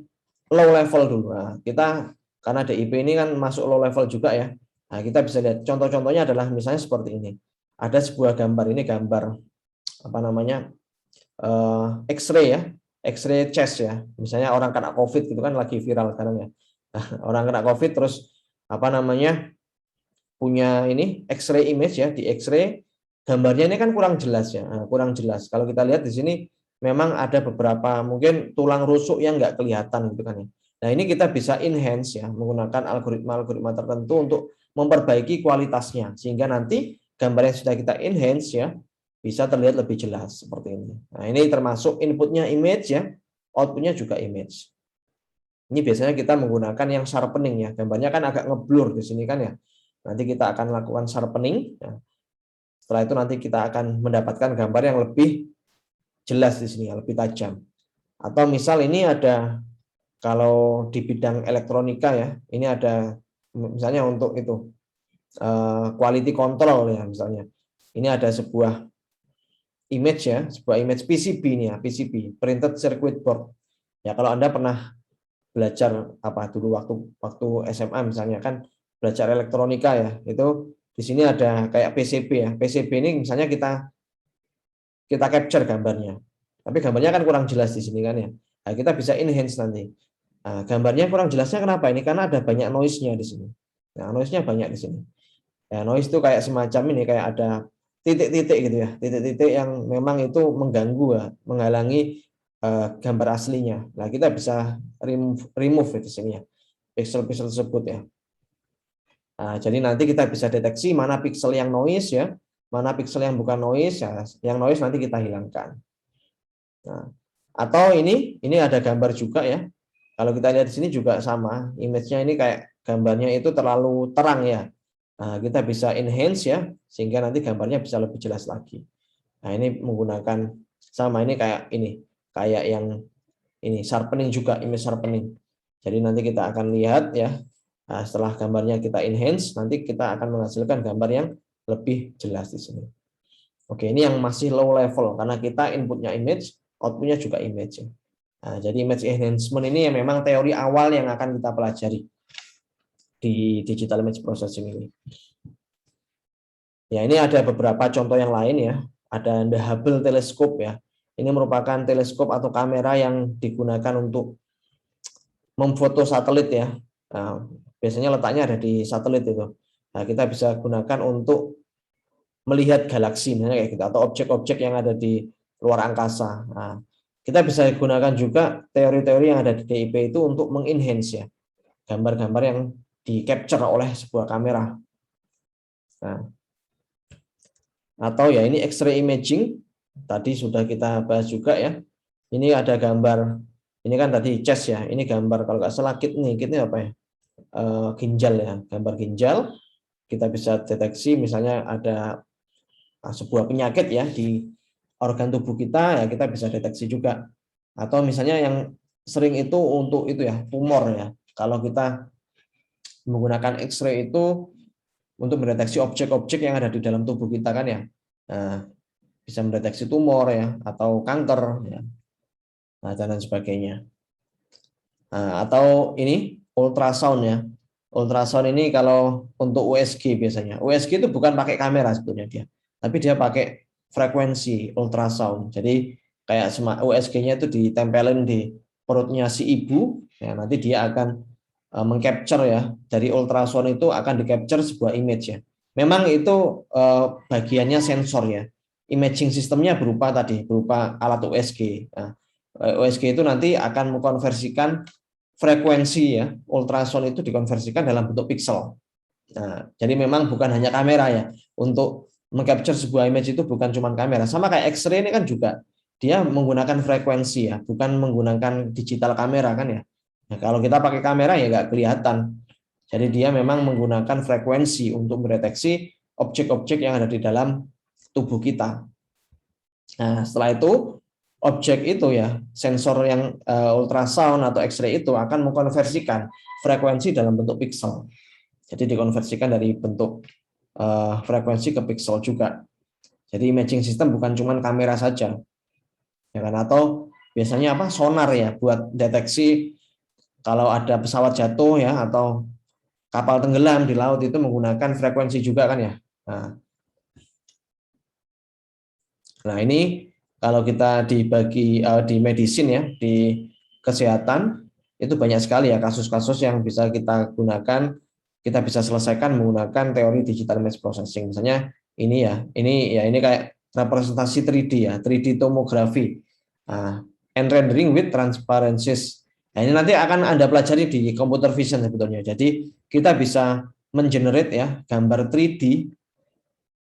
low level dulu. Nah, kita karena DIP ini kan masuk low level juga ya. Nah, kita bisa lihat contoh-contohnya adalah misalnya seperti ini. Ada sebuah gambar, ini gambar apa namanya X-ray ya, X-ray chest ya. Misalnya orang kena COVID gitu kan lagi viral sekarang ya. Nah, orang kena COVID terus apa namanya punya ini X-ray image ya, di X-ray gambarnya ini kan kurang jelas ya. Nah, kurang jelas. Kalau kita lihat di sini memang ada beberapa mungkin tulang rusuk yang nggak kelihatan gitu kan ya. Nah, ini kita bisa enhance ya menggunakan algoritma-algoritma tertentu untuk memperbaiki kualitasnya sehingga nanti gambar yang sudah kita enhance ya bisa terlihat lebih jelas seperti ini. Nah, ini termasuk inputnya image ya, outputnya juga image. Ini biasanya kita menggunakan yang sharpening ya, gambarnya kan agak ngeblur di sini kan ya. Nanti kita akan lakukan sharpening. Ya. Setelah itu nanti kita akan mendapatkan gambar yang lebih jelas di sini, lebih tajam. Atau misal ini ada kalau di bidang elektronika ya, ini ada misalnya untuk itu quality control ya misalnya. Ini ada sebuah image ya, sebuah image PCB ini ya, PCB, printed circuit board. Ya kalau Anda pernah belajar apa dulu waktu SMA misalnya kan belajar elektronika ya, itu di sini ada kayak PCB ya. PCB ini misalnya kita capture gambarnya. Tapi gambarnya kan kurang jelas di sini kan ya. Nah, kita bisa enhance nanti. Nah, gambarnya kurang jelasnya kenapa? Ini karena ada banyak noise-nya di sini. Nah, noise-nya banyak di sini. Ya, noise itu kayak semacam ini, kayak ada titik-titik gitu ya. Titik-titik yang memang itu mengganggu ya, menghalangi gambar aslinya. Nah, kita bisa remove di sini ya. Pixel-pixel tersebut ya. Nah, jadi nanti kita bisa deteksi mana pixel yang noise ya, mana pixel yang bukan noise, ya, yang noise nanti kita hilangkan. Nah, atau ini ada gambar juga ya. Kalau kita lihat di sini juga sama, image-nya ini kayak gambarnya itu terlalu terang ya. Nah, kita bisa enhance ya, sehingga nanti gambarnya bisa lebih jelas lagi. Nah, ini menggunakan sama, ini kayak yang ini sharpening juga, image sharpening. Jadi nanti kita akan lihat ya, nah, setelah gambarnya kita enhance, nanti kita akan menghasilkan gambar yang lebih jelas di sini. Oke, ini yang masih low level karena kita inputnya image, outputnya juga image. Nah, jadi image enhancement ini yang memang teori awal yang akan kita pelajari di digital image processing ini. Ya, ini ada beberapa contoh yang lain ya. Ada the Hubble Telescope ya. Ini merupakan teleskop atau kamera yang digunakan untuk memfoto satelit ya. Nah, biasanya letaknya ada di satelit itu. Nah, kita bisa gunakan untuk melihat galaksi misalnya kayak gitu, atau objek-objek yang ada di luar angkasa. Nah, kita bisa gunakan juga teori-teori yang ada di DIP itu untuk mengenhance ya gambar-gambar yang di capture oleh sebuah kamera. Nah, atau ya ini X-ray imaging tadi sudah kita bahas juga ya. Ini ada gambar, ini kan tadi chest ya. Ini gambar kalau nggak salah kidney apa ya? Ginjal ya, gambar ginjal. Kita bisa deteksi misalnya ada sebuah penyakit ya di organ tubuh kita, ya kita bisa deteksi juga. Atau misalnya yang sering itu untuk itu ya, tumor ya. Kalau kita menggunakan X-ray itu untuk mendeteksi objek-objek yang ada di dalam tubuh kita kan ya. Nah, bisa mendeteksi tumor ya atau kanker ya. Nah, dan lain sebagainya. Nah, atau ini ultrasound ya. Ultrasound ini kalau untuk USG biasanya. USG itu bukan pakai kamera sebetulnya dia, tapi dia pakai frekuensi ultrasound. Jadi kayak USG-nya itu ditempelin di perutnya si ibu, ya nanti dia akan mengcapture ya, dari ultrasound itu akan di-capture sebuah image ya. Memang itu bagiannya sensor ya. Imaging sistemnya berupa alat USG. Nah, USG itu nanti akan mengkonversikan frekuensi ya, ultrasound itu dikonversikan dalam bentuk pixel. Nah, jadi memang bukan hanya kamera ya. Untuk mengcapture sebuah image itu bukan cuma kamera. Sama kayak X-ray ini kan juga dia menggunakan frekuensi ya, bukan menggunakan digital kamera kan ya. Nah, kalau kita pakai kamera ya nggak kelihatan. Jadi dia memang menggunakan frekuensi untuk mendeteksi objek-objek yang ada di dalam tubuh kita. Nah, setelah itu objek itu ya, sensor yang ultrasound atau X-ray itu akan mengkonversikan frekuensi dalam bentuk pixel. Jadi dikonversikan dari bentuk frekuensi ke pixel juga. Jadi imaging system bukan cuma kamera saja, ya kan? Atau biasanya apa, sonar ya, buat deteksi kalau ada pesawat jatuh ya atau kapal tenggelam di laut itu menggunakan frekuensi juga kan ya. Nah ini kalau kita dibagi di medicine ya, di kesehatan itu banyak sekali ya kasus-kasus yang bisa kita gunakan, kita bisa selesaikan menggunakan teori digital image processing. Misalnya ini kayak representasi 3D ya, 3D tomografi, and rendering with transparencies. Nah ini nanti akan Anda pelajari di computer vision sebetulnya. Jadi kita bisa mengenerate ya gambar 3D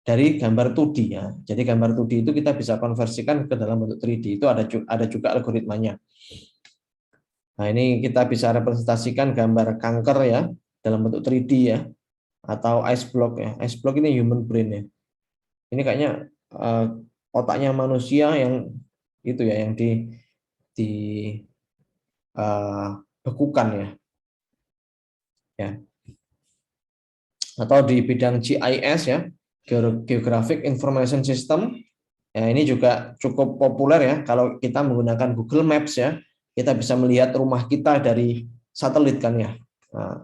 dari gambar 2D ya. Jadi gambar 2D itu kita bisa konversikan ke dalam bentuk 3D. Itu ada juga algoritmanya. Nah, ini kita bisa representasikan gambar kanker ya dalam bentuk 3D ya, atau ice block ya. Ice block ini human brain ya. Ini kayaknya otaknya manusia yang itu ya, yang di bekukan ya. Ya. Atau di bidang GIS ya, Geographic Information System. Ya, ini juga cukup populer ya. Kalau kita menggunakan Google Maps ya, kita bisa melihat rumah kita dari satelit kan ya. Nah,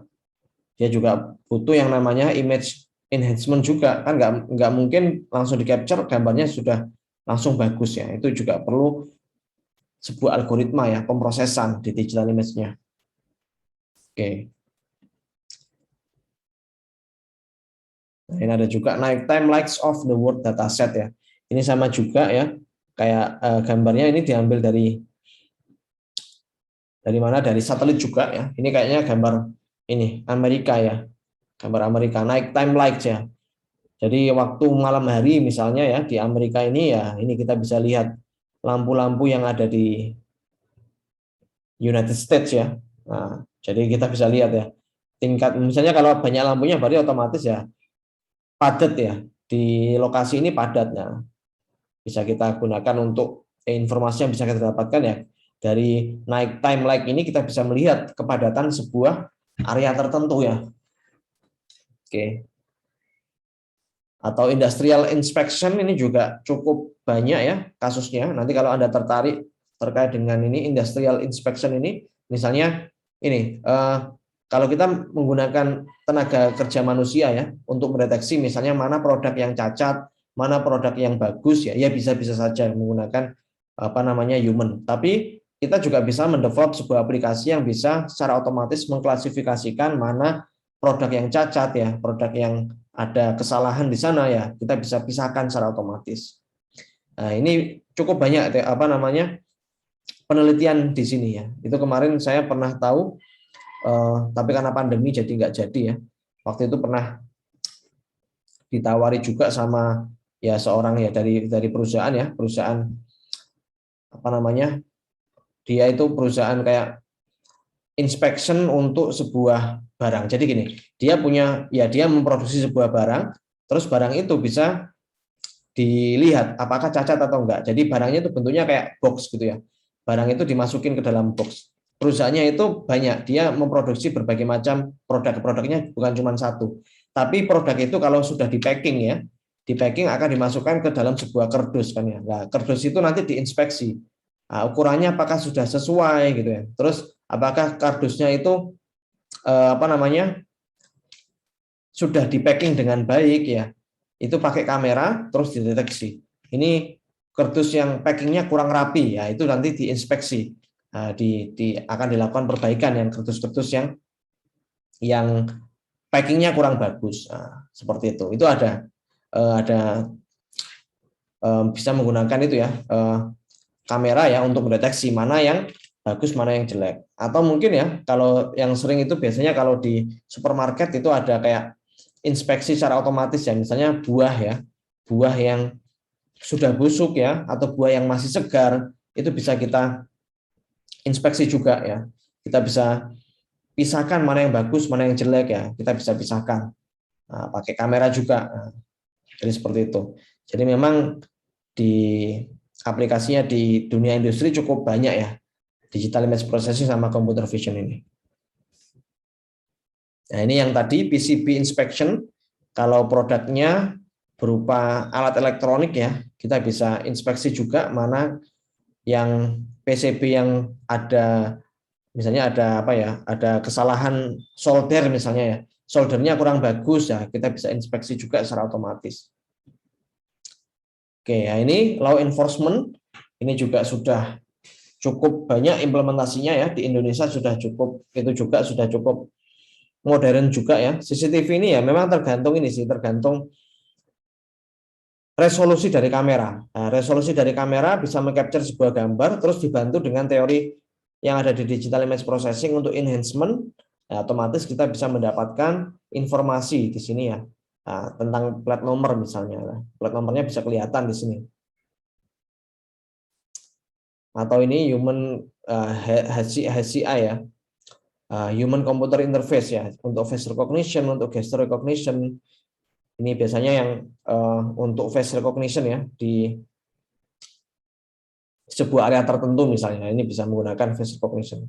dia juga butuh yang namanya image enhancement juga kan, nggak mungkin langsung di capture gambarnya sudah langsung bagus ya. Itu juga perlu sebuah algoritma ya, pemrosesan di digital image-nya. Oke. Nah, ini ada juga nighttime lights of the world dataset ya. Ini sama juga ya, kayak gambarnya ini diambil dari mana? Dari satelit juga ya. Ini kayaknya gambar ini Amerika ya, gambar Amerika nighttime lights ya. Jadi waktu malam hari misalnya ya di Amerika ini ya ini kita bisa lihat lampu-lampu yang ada di United States ya. Nah, jadi kita bisa lihat ya tingkat misalnya kalau banyak lampunya berarti otomatis ya padat ya di lokasi ini padat. Nah, bisa kita gunakan untuk informasi yang bisa kita dapatkan ya dari night time light ini kita bisa melihat kepadatan sebuah area tertentu ya. Oke. Atau industrial inspection ini juga cukup banyak ya kasusnya. Nanti kalau Anda tertarik terkait dengan ini industrial inspection ini, misalnya ini kalau kita menggunakan tenaga kerja manusia ya untuk mendeteksi misalnya mana produk yang cacat, mana produk yang bagus ya, ya bisa-bisa saja menggunakan apa namanya human. Tapi kita juga bisa mendevelop sebuah aplikasi yang bisa secara otomatis mengklasifikasikan mana produk yang cacat ya, produk yang ada kesalahan di sana ya, kita bisa pisahkan secara otomatis. Nah, ini cukup banyak apa namanya penelitian di sini ya. Itu kemarin saya pernah tahu, tapi karena pandemi jadi nggak jadi ya. Waktu itu pernah ditawari juga sama ya seorang ya dari perusahaan ya, perusahaan apa namanya, dia itu perusahaan kayak inspection untuk sebuah barang. Jadi gini, dia punya ya dia memproduksi sebuah barang, terus barang itu bisa dilihat apakah cacat atau enggak. Jadi barangnya itu bentuknya kayak box gitu ya. Barang itu dimasukin ke dalam box. Perusahaannya itu banyak, dia memproduksi berbagai macam produk-produknya bukan cuma satu. Tapi produk itu kalau sudah di packing ya, di packing akan dimasukkan ke dalam sebuah kardus kan ya. Nah, kardus itu nanti diinspeksi. Nah, ukurannya apakah sudah sesuai gitu ya. Terus apakah kardusnya itu apa namanya sudah di packing dengan baik ya, itu pakai kamera terus dideteksi. Ini kardus yang packingnya kurang rapi ya, itu nanti diinspeksi. Nah, akan dilakukan perbaikan yang kardus-kardus yang packingnya kurang bagus. Nah, seperti itu. Itu ada bisa menggunakan itu ya kamera ya untuk mendeteksi mana yang bagus mana yang jelek. Atau mungkin ya kalau yang sering itu biasanya kalau di supermarket itu ada kayak inspeksi secara otomatis ya, misalnya buah yang sudah busuk ya, atau buah yang masih segar, itu bisa kita inspeksi juga ya. Kita bisa pisahkan mana yang bagus, mana yang jelek ya, kita bisa pisahkan. Nah, pakai kamera juga. Nah, jadi seperti itu. Jadi memang di aplikasinya di dunia industri cukup banyak ya, digital image processing sama computer vision ini. Nah, ini yang tadi PCB inspection, kalau produknya berupa alat elektronik ya, kita bisa inspeksi juga mana yang PCB yang ada, misalnya ada apa ya, ada kesalahan solder misalnya ya, soldernya kurang bagus ya, kita bisa inspeksi juga secara otomatis. Oke, ya ini law enforcement, ini juga sudah cukup banyak implementasinya ya, di Indonesia sudah cukup, itu juga sudah cukup modern juga ya. CCTV ini ya memang tergantung ini sih, tergantung resolusi dari kamera. Nah, resolusi dari kamera bisa mengcapture sebuah gambar, terus dibantu dengan teori yang ada di digital image processing untuk enhancement. Nah, otomatis kita bisa mendapatkan informasi di sini ya, nah, tentang plat nomor misalnya. Nah, plat nomornya bisa kelihatan di sini. Atau ini human HCI ya, human computer interface ya, untuk face recognition, untuk gesture recognition. Ini biasanya yang untuk face recognition ya, di sebuah area tertentu misalnya, ini bisa menggunakan face recognition.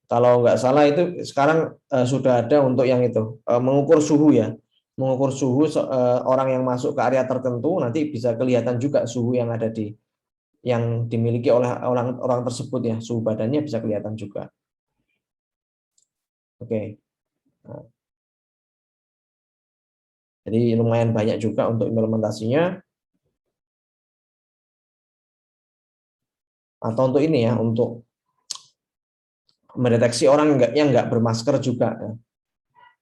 Kalau nggak salah itu sekarang sudah ada untuk yang itu, mengukur suhu ya, mengukur suhu orang yang masuk ke area tertentu, nanti bisa kelihatan juga suhu yang ada yang dimiliki oleh orang tersebut ya, suhu badannya bisa kelihatan juga. Oke. Nah, jadi lumayan banyak juga untuk implementasinya. Atau untuk ini ya, untuk mendeteksi orang yang nggak bermasker juga.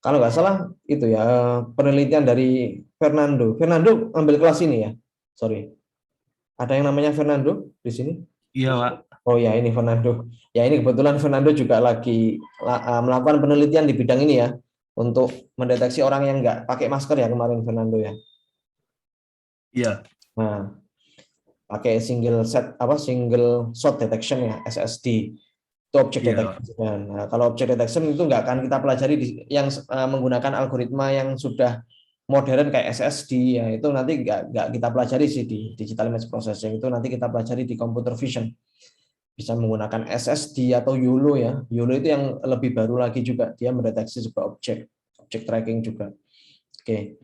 Kalau nggak salah itu ya penelitian dari Fernando. Fernando ambil kelas ini ya. Sorry. Ada yang namanya Fernando di sini? Iya, Pak. Oh ya, ini Fernando. Ya ini kebetulan Fernando juga lagi melakukan penelitian di bidang ini ya, untuk mendeteksi orang yang nggak pakai masker ya kemarin Fernando ya. Iya. Nah, pakai single shot detection ya, SSD. Itu object Iya. detection. Nah, kalau object detection itu nggak akan kita pelajari yang menggunakan algoritma yang sudah modern kayak SSD ya, itu nanti nggak kita pelajari sih di digital image processing, itu nanti kita pelajari di computer vision. Bisa menggunakan SSD atau YOLO ya. YOLO itu yang lebih baru lagi juga, dia mendeteksi sebuah objek tracking juga. Oke.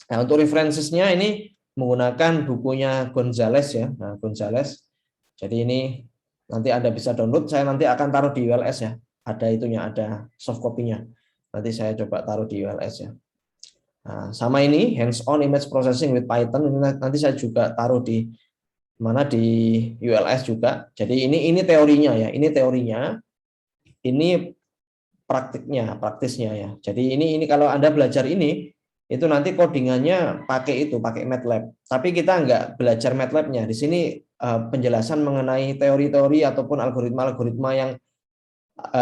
Nah, untuk referensinya ini menggunakan bukunya Gonzales ya. Nah, Gonzales. Jadi ini nanti Anda bisa download, saya nanti akan taruh di ULS ya. Ada itunya, ada soft copy-nya. Nanti saya coba taruh di ULS ya. Nah, sama ini hands-on image processing with Python, ini nanti saya juga taruh di mana di ULS juga. Jadi ini teorinya ya, ini teorinya, ini praktisnya ya. Jadi ini kalau Anda belajar ini, itu nanti codingannya pakai MATLAB. Tapi kita nggak belajar MATLAB-nya. Di sini penjelasan mengenai teori-teori ataupun algoritma-algoritma yang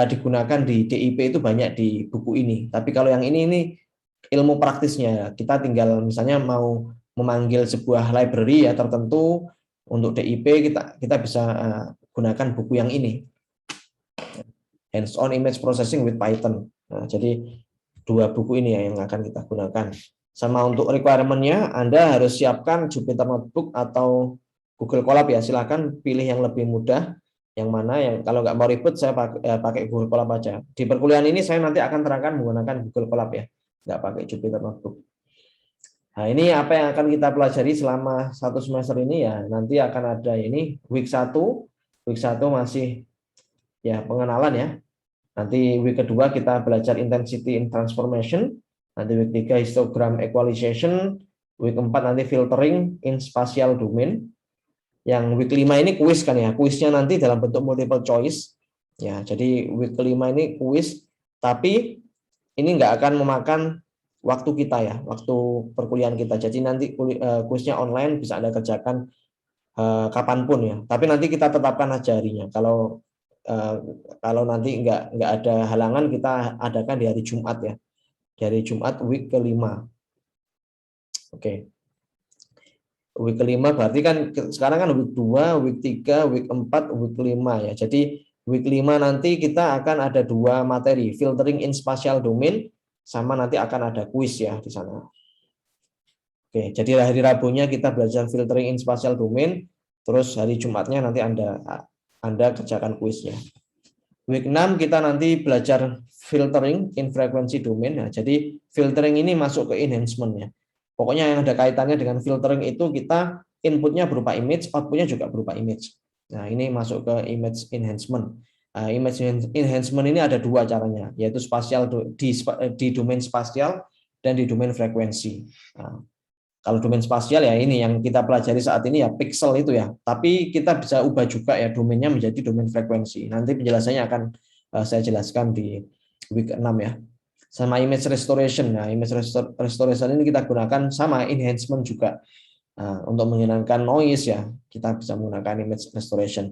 digunakan di DIP itu banyak di buku ini. Tapi kalau yang ini ilmu praktisnya. Kita tinggal misalnya mau memanggil sebuah library ya tertentu untuk DIP, kita bisa gunakan buku yang ini. Hands-on Image Processing with Python. Nah, jadi dua buku ini yang akan kita gunakan. Sama untuk requirement-nya, Anda harus siapkan Jupyter Notebook atau Google Colab ya. Silakan pilih yang lebih mudah. Yang mana yang kalau nggak mau ribet, saya pakai Google Colab aja. Di perkuliahan ini saya nanti akan terangkan menggunakan Google Colab ya, nggak pakai Jupyter Notebook. Nah, ini apa yang akan kita pelajari selama satu semester ini ya. Nanti akan ada ini week 1 masih ya pengenalan ya. Nanti week kedua kita belajar intensity in transformation. Nanti week 3 histogram equalization. Week 4 nanti filtering in spatial domain. Yang week 5 ini kuis kan ya. Kuisnya nanti dalam bentuk multiple choice. Ya, jadi week kelima ini kuis, tapi ini nggak akan memakan waktu kita ya, waktu perkuliahan kita. Jadi nanti kuisnya online, bisa Anda kerjakan kapanpun ya. Tapi nanti kita tetapkan aja harinya. Kalau nanti nggak ada halangan, kita adakan di hari Jumat ya. Di hari Jumat week kelima. Oke. Week kelima berarti kan sekarang kan week 2, week 3, week 4, week 5 ya. Jadi week 5 nanti kita akan ada dua materi, filtering in spatial domain, sama nanti akan ada kuis ya di sana. Oke, jadi hari Rabunya kita belajar filtering in spatial domain, terus hari Jumatnya nanti Anda kerjakan kuisnya. Week 6 kita nanti belajar filtering in frequency domain. Nah, jadi filtering ini masuk ke enhancement ya. Pokoknya yang ada kaitannya dengan filtering itu kita inputnya berupa image, outputnya juga berupa image. Nah, ini masuk ke image enhancement. Nah, image enhancement ini ada dua caranya, yaitu spasial di domain spasial dan di domain frekuensi. Nah, kalau domain spasial ya ini yang kita pelajari saat ini ya pixel itu ya. Tapi kita bisa ubah juga ya domainnya menjadi domain frekuensi. Nanti penjelasannya akan saya jelaskan di week 6 ya. Sama image restoration. Nah, image restoration ini kita gunakan sama enhancement juga. Nah, untuk menghilangkan noise ya, kita bisa menggunakan image restoration.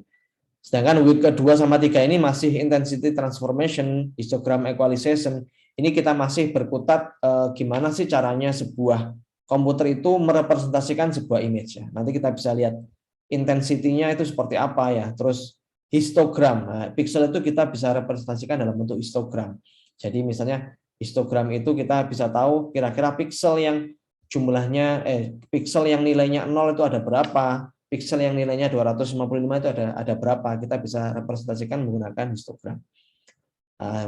Sedangkan week kedua sama 3 ini masih intensity transformation, histogram equalization. Ini kita masih berkutat gimana sih caranya sebuah komputer itu merepresentasikan sebuah image ya. Nanti kita bisa lihat intensitinya itu seperti apa ya. Terus histogram. Nah, pixel itu kita bisa representasikan dalam bentuk histogram. Jadi misalnya histogram itu kita bisa tahu kira-kira pixel yang jumlahnya pixel yang nilainya 0 itu ada berapa, pixel yang nilainya 255 itu ada berapa. Kita bisa representasikan menggunakan histogram.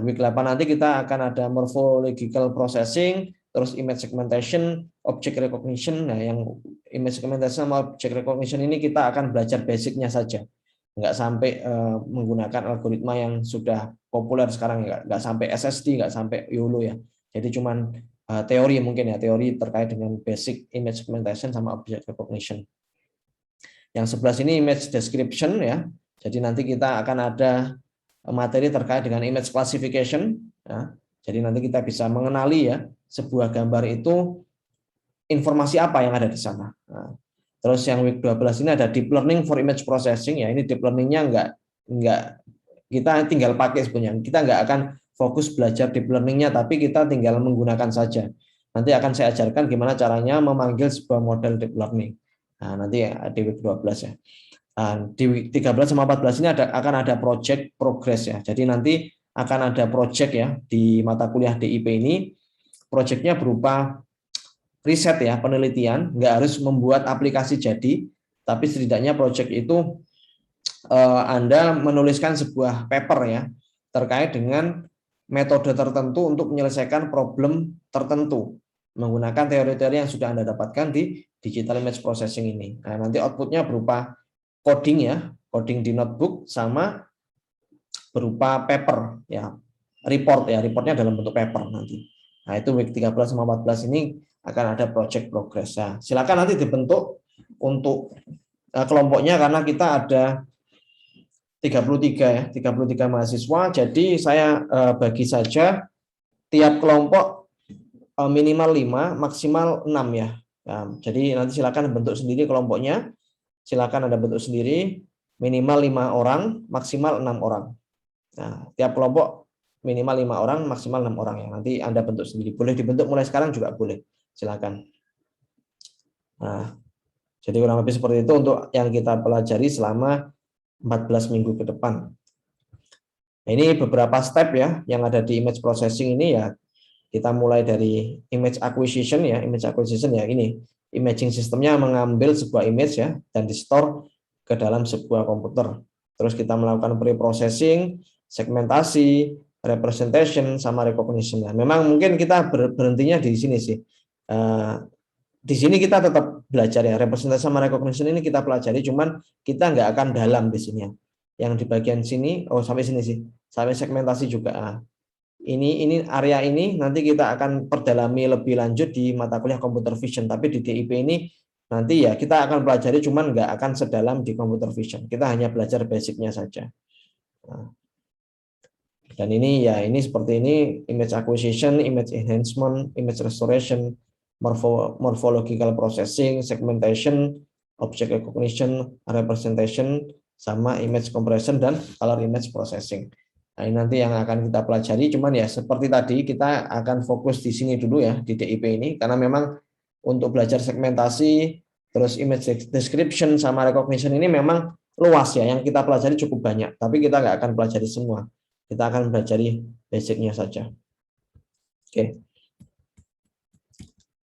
Week 8 nanti kita akan ada morphological processing, terus image segmentation, object recognition. Nah, yang image segmentation sama object recognition ini kita akan belajar basicnya saja. Nggak sampai menggunakan algoritma yang sudah populer sekarang, nggak sampai SSD, nggak sampai YOLO ya. Jadi cuman teori mungkin ya, teori terkait dengan basic image segmentation sama object recognition. Yang 11 ini image description ya. Jadi nanti kita akan ada materi terkait dengan image classification. Ya. Jadi nanti kita bisa mengenali ya sebuah gambar itu informasi apa yang ada di sana. Nah, terus yang week 12 ini ada deep learning for image processing ya. Ini deep learningnya enggak kita tinggal pakai sebenarnya. Kita enggak akan fokus belajar deep learningnya, tapi kita tinggal menggunakan saja. Nanti akan saya ajarkan gimana caranya memanggil sebuah model deep learning. Nah, nanti ya, di week 12 ya. Di week 13 sama 14 ini akan ada project progress ya. Jadi nanti akan ada project ya di mata kuliah DIP ini. Projectnya berupa riset ya, penelitian, nggak harus membuat aplikasi jadi, tapi setidaknya project itu Anda menuliskan sebuah paper ya terkait dengan metode tertentu untuk menyelesaikan problem tertentu menggunakan teori-teori yang sudah Anda dapatkan di digital image processing ini. Nah, nanti outputnya berupa coding ya, coding di notebook sama berupa paper ya, report ya, reportnya dalam bentuk paper nanti. Nah, itu week 13 sama 14 ini akan ada project progress. Nah, silakan nanti dibentuk untuk kelompoknya karena kita ada 33 ya, 33 mahasiswa. Jadi saya bagi saja tiap kelompok minimal 5, maksimal 6 ya. Nah, jadi nanti silakan bentuk sendiri kelompoknya. Silakan Anda bentuk sendiri minimal 5 orang, maksimal 6 orang. Nah, tiap kelompok minimal 5 orang, maksimal 6 orang ya. Nanti Anda bentuk sendiri. Boleh dibentuk mulai sekarang juga boleh. Silakan. Nah, jadi kurang lebih seperti itu untuk yang kita pelajari selama 14 minggu ke depan. Nah, ini beberapa step ya yang ada di image processing ini ya. Kita mulai dari image acquisition ya. Image acquisition ya ini. Imaging sistemnya mengambil sebuah image ya dan di-store ke dalam sebuah komputer. Terus kita melakukan pre-processing, segmentasi, representation, sama recognition. Nah, memang mungkin kita berhentinya di sini sih. Di sini kita tetap belajar ya, representasi sama recognition ini kita pelajari, cuman kita nggak akan dalam di sini ya. Yang di bagian sini, sampai sini sih, sampai segmentasi juga. Ini area ini nanti kita akan perdalami lebih lanjut di mata kuliah computer vision, tapi di DIP ini nanti ya kita akan pelajari, cuman nggak akan sedalam di computer vision. Kita hanya belajar basicnya saja. Nah, dan ini ya ini seperti ini, image acquisition, image enhancement, image restoration, morphological processing, segmentation, object recognition, representation, sama image compression dan color image processing. Nah, ini nanti yang akan kita pelajari, cuman ya seperti tadi kita akan fokus di sini dulu ya di DIP ini, karena memang untuk belajar segmentasi, terus image description sama recognition ini memang luas ya, yang kita pelajari cukup banyak, tapi kita nggak akan pelajari semua. Kita akan pelajari basicnya saja. Oke.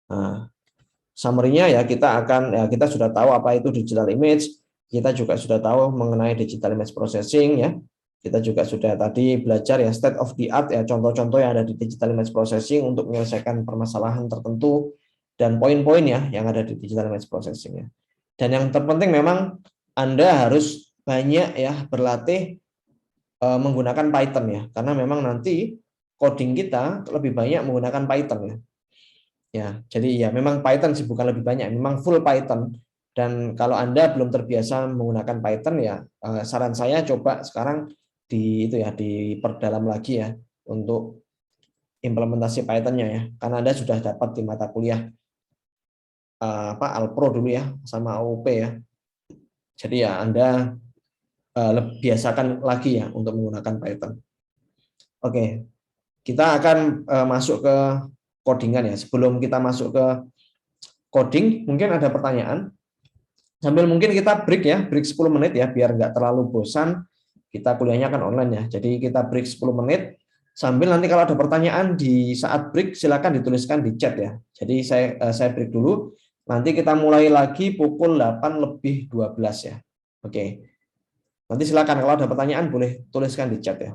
Nah, summary-nya ya kita sudah tahu apa itu digital image, kita juga sudah tahu mengenai digital image processing ya. Kita juga sudah tadi belajar ya state of the art ya, contoh-contoh yang ada di digital image processing untuk menyelesaikan permasalahan tertentu dan poin-poin ya yang ada di digital image processing ya. Dan yang terpenting memang Anda harus banyak ya berlatih menggunakan Python ya, karena memang nanti coding kita lebih banyak menggunakan Python ya. Ya, jadi ya memang Python sih, bukan lebih banyak, memang full Python. Dan kalau Anda belum terbiasa menggunakan Python ya, saran saya coba sekarang diperdalam lagi ya untuk implementasi Python-nya ya. Karena Anda sudah dapat di mata kuliah Alpro dulu ya sama AUP ya. Jadi ya Anda biasakan lagi ya untuk menggunakan Python. Oke, kita akan masuk ke codingan ya. Sebelum kita masuk ke coding, mungkin ada pertanyaan. Sambil mungkin kita break ya, break 10 menit ya, biar nggak terlalu bosan. Kita kuliahnya kan online ya, jadi kita break 10 menit. Sambil nanti kalau ada pertanyaan di saat break, silakan dituliskan di chat ya. Jadi saya break dulu, nanti kita mulai lagi pukul 8 lebih 12 ya. Oke, nanti silakan kalau ada pertanyaan boleh tuliskan di chat ya.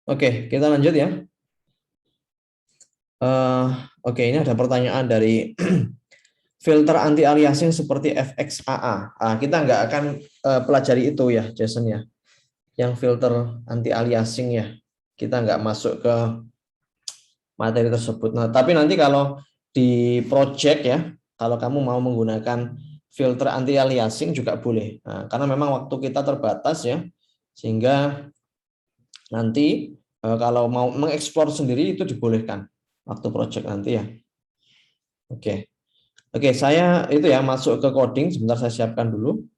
Oke, kita lanjut ya. Oke, ini ada pertanyaan dari filter anti aliasing seperti FXAA. Kita nggak akan pelajari itu ya, Jason ya. Yang filter anti aliasing ya, kita nggak masuk ke materi tersebut. Nah, tapi nanti kalau di project ya, kalau kamu mau menggunakan filter anti aliasing juga boleh. Nah, karena memang waktu kita terbatas ya, sehingga nanti kalau mau mengeksplor sendiri itu dibolehkan waktu project nanti ya. Oke. Oke, saya itu ya masuk ke coding, sebentar saya siapkan dulu.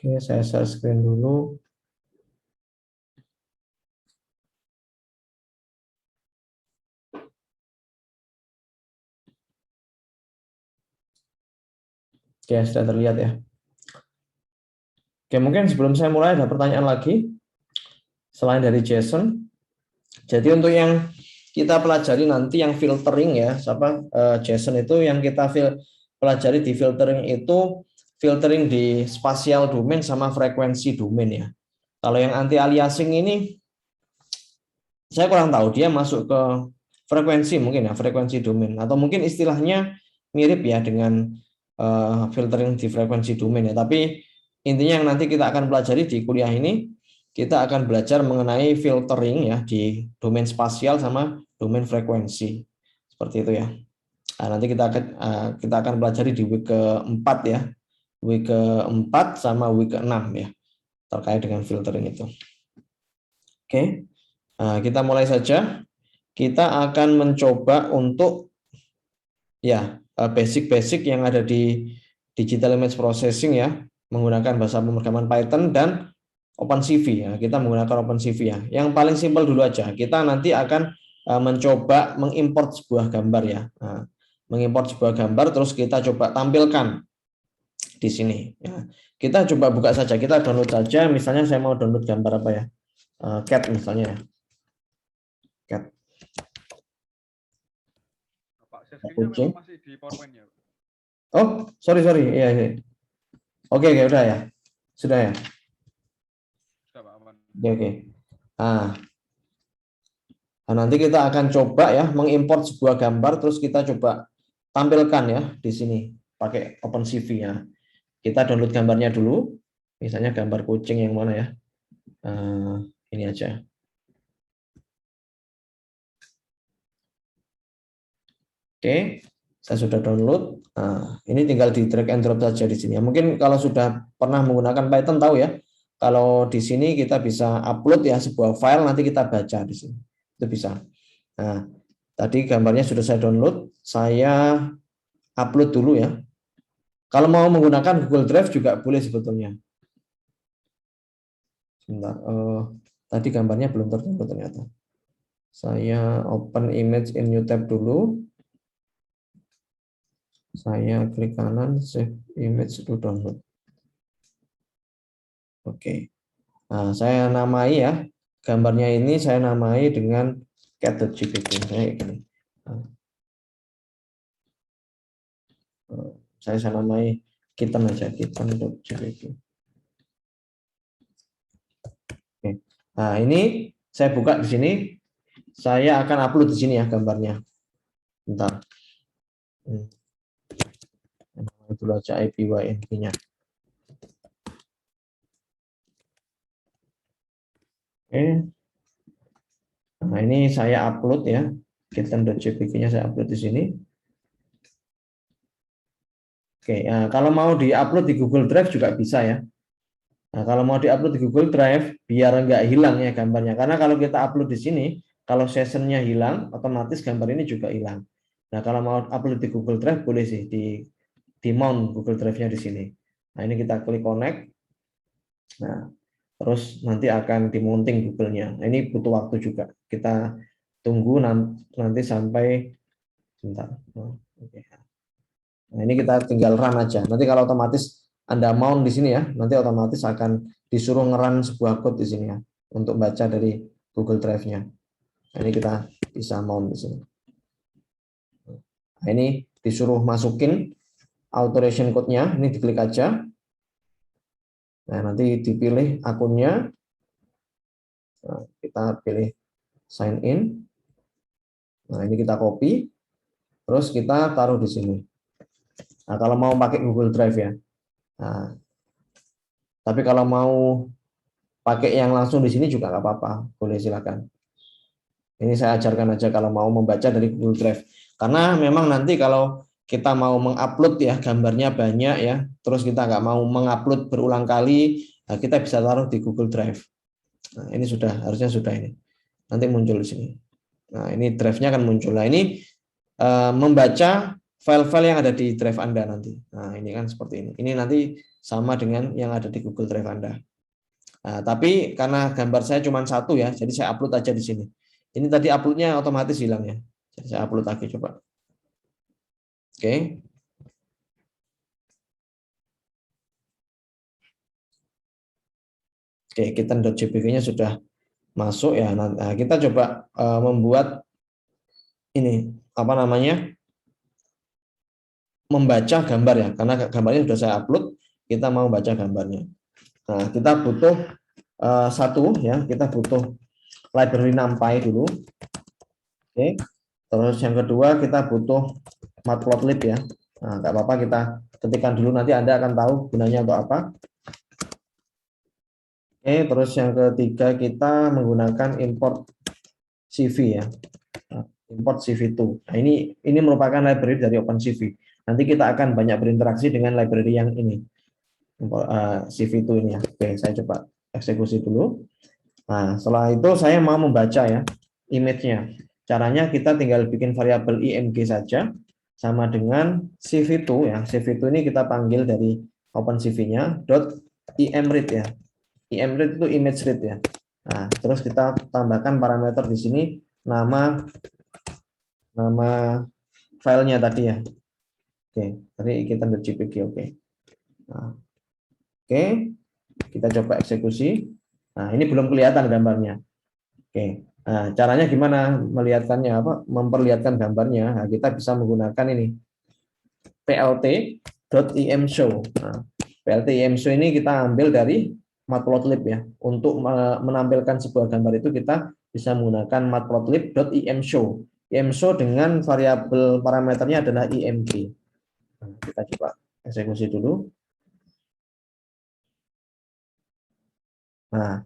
Oke, saya share screen dulu. Oke, sudah terlihat ya. Oke, mungkin sebelum saya mulai ada pertanyaan lagi selain dari Jason. Jadi untuk yang kita pelajari nanti yang filtering ya, Jason itu yang kita pelajari di filtering itu filtering di spatial domain sama frekuensi domain ya. Kalau yang anti aliasing ini saya kurang tahu, dia masuk ke frekuensi mungkin ya, frekuensi domain atau mungkin istilahnya mirip ya dengan filtering di frekuensi domain ya. Tapi intinya yang nanti kita akan pelajari di kuliah ini, kita akan belajar mengenai filtering ya di domain spasial sama domain frekuensi. Seperti itu ya. Nah, nanti kita akan pelajari di week keempat ya. Week keempat sama week keenam ya, terkait dengan filtering itu. Oke. Nah, kita mulai saja. Kita akan mencoba untuk ya basic-basic yang ada di digital image processing ya, menggunakan bahasa pemrograman Python dan OpenCV ya. Kita menggunakan OpenCV ya. Yang paling simpel dulu aja. Kita nanti akan mencoba mengimport sebuah gambar ya. Nah, mengimport sebuah gambar terus kita coba tampilkan di sini ya. Kita coba buka saja, kita download saja. Misalnya saya mau download gambar apa ya? Cat misalnya ya. Cat. Pak, sesinya memang masih di PowerPoint ya? Oh, sorry. Iya, iya. Oke, udah ya. Sudah ya. Sudah, Pak, aman. Oke. Nah, nanti kita akan coba ya mengimport sebuah gambar terus kita coba tampilkan ya di sini pakai OpenCV ya. Kita download gambarnya dulu. Misalnya gambar kucing yang mana ya? Ini aja. Oke, saya sudah download. Nah, ini tinggal di drag and drop saja di sini. Mungkin kalau sudah pernah menggunakan Python tahu ya. Kalau di sini kita bisa upload ya sebuah file, nanti kita baca di sini. Itu bisa. Nah, tadi gambarnya sudah saya download. Saya upload dulu ya. Kalau mau menggunakan Google Drive juga boleh sebetulnya. Sebentar. Tadi gambarnya belum terdownload ternyata. Saya open image in new tab dulu. Saya klik kanan, save image to download. Oke. Nah, saya namai ya. Gambarnya ini saya namai dengan cat.jpg. Saya gini. Nah, saya namai kitten aja, kitten.jpg. Oke. Nah, ini saya buka di sini. Saya akan upload di sini ya gambarnya. Bentar. Itu aja IPYNP-nya. Oke. Nah, ini saya upload ya. Kitten.jpg-nya saya upload di sini. Oke, nah, kalau mau di-upload di Google Drive juga bisa ya. Nah, kalau mau di-upload di Google Drive, biar nggak hilang ya gambarnya. Karena kalau kita upload di sini, kalau sessionnya hilang, otomatis gambar ini juga hilang. Nah, kalau mau upload di Google Drive, boleh sih di mount Google Drive-nya di sini. Nah, ini kita klik connect. Nah, terus nanti akan di-mounting Google-nya. Nah, ini butuh waktu juga. Kita tunggu nanti sampai bentar. Oh, oke. Nah, ini kita tinggal run aja. Nanti kalau otomatis Anda mount di sini ya, nanti otomatis akan disuruh nge-run sebuah code di sini ya untuk baca dari Google Drive-nya. Nah, ini kita bisa mount di sini. Nah, ini disuruh masukin authorization code-nya, ini diklik aja. Nah, nanti dipilih akunnya. Nah, kita pilih sign in. Nah, ini kita copy. Terus kita taruh di sini. Nah, kalau mau pakai Google Drive ya. Nah, tapi kalau mau pakai yang langsung di sini juga nggak apa-apa, boleh silakan. Ini saya ajarkan aja kalau mau membaca dari Google Drive. Karena memang nanti kalau kita mau mengupload ya gambarnya banyak ya, terus kita nggak mau mengupload berulang kali, nah kita bisa taruh di Google Drive. Nah, ini harusnya sudah ini. Nanti muncul di sini. Nah, ini drive-nya akan muncul. Nah, ini membaca file-file yang ada di drive Anda nanti. Nah, ini kan seperti ini. Ini nanti sama dengan yang ada di Google Drive Anda. Nah, tapi karena gambar saya cuma satu ya, jadi saya upload aja di sini. Ini tadi uploadnya otomatis hilang ya. Jadi saya upload lagi coba. Oke. Oke, kitten.jpg-nya sudah masuk ya. Nah, kita coba membuat ini apa namanya? Membaca gambar ya. Karena gambarnya sudah saya upload, kita mau baca gambarnya. Nah, kita butuh satu ya, kita butuh library NumPy dulu. Oke. Terus yang kedua kita butuh matplotlib ya. Nah, nggak apa-apa kita ketikkan dulu, nanti Anda akan tahu gunanya untuk apa. Oke, terus yang ketiga kita menggunakan import CV ya. Nah, import CV2. Nah, ini merupakan library dari OpenCV. Nanti kita akan banyak berinteraksi dengan library yang ini. CV2 ini ya. Oke, saya coba eksekusi dulu. Nah, setelah itu saya mau membaca ya image-nya. Caranya kita tinggal bikin variabel img saja sama dengan CV2 ya. CV2 ini kita panggil dari OpenCV-nya .imread ya. Imread itu image read ya. Nah, terus kita tambahkan parameter di sini nama filenya tadi ya. Oke, tadi kita .jpg oke. Nah, oke, kita coba eksekusi. Nah, ini belum kelihatan gambarnya. Oke. Nah, caranya gimana melihatkannya apa? Memperlihatkan gambarnya. Nah, kita bisa menggunakan ini plt.imshow. Nah, plt.imshow ini kita ambil dari matplotlib ya. Untuk menampilkan sebuah gambar itu kita bisa menggunakan matplotlib.imshow. Imshow dengan variabel parameternya adalah img. Nah, kita coba eksekusi dulu. Nah,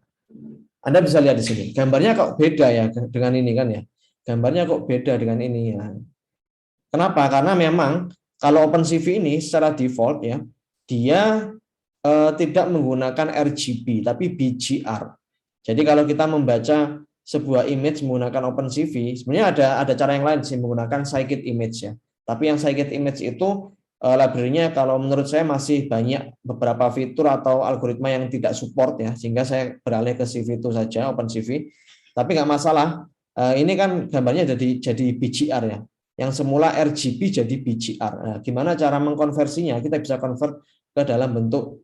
Anda bisa lihat di sini. Gambarnya kok beda ya dengan ini kan ya. Gambarnya kok beda dengan ini ya. Kenapa? Karena memang kalau OpenCV ini secara default ya, dia tidak menggunakan RGB tapi BGR. Jadi kalau kita membaca sebuah image menggunakan OpenCV, sebenarnya ada cara yang lain sih menggunakan scikit image ya. Tapi yang scikit image itu library-nya kalau menurut saya masih banyak beberapa fitur atau algoritma yang tidak support ya, sehingga saya beralih ke CV2 saja, OpenCV. Tapi nggak masalah. Ini kan gambarnya jadi BGR ya. Yang semula RGB jadi BGR. Nah, gimana cara mengkonversinya? Kita bisa convert ke dalam bentuk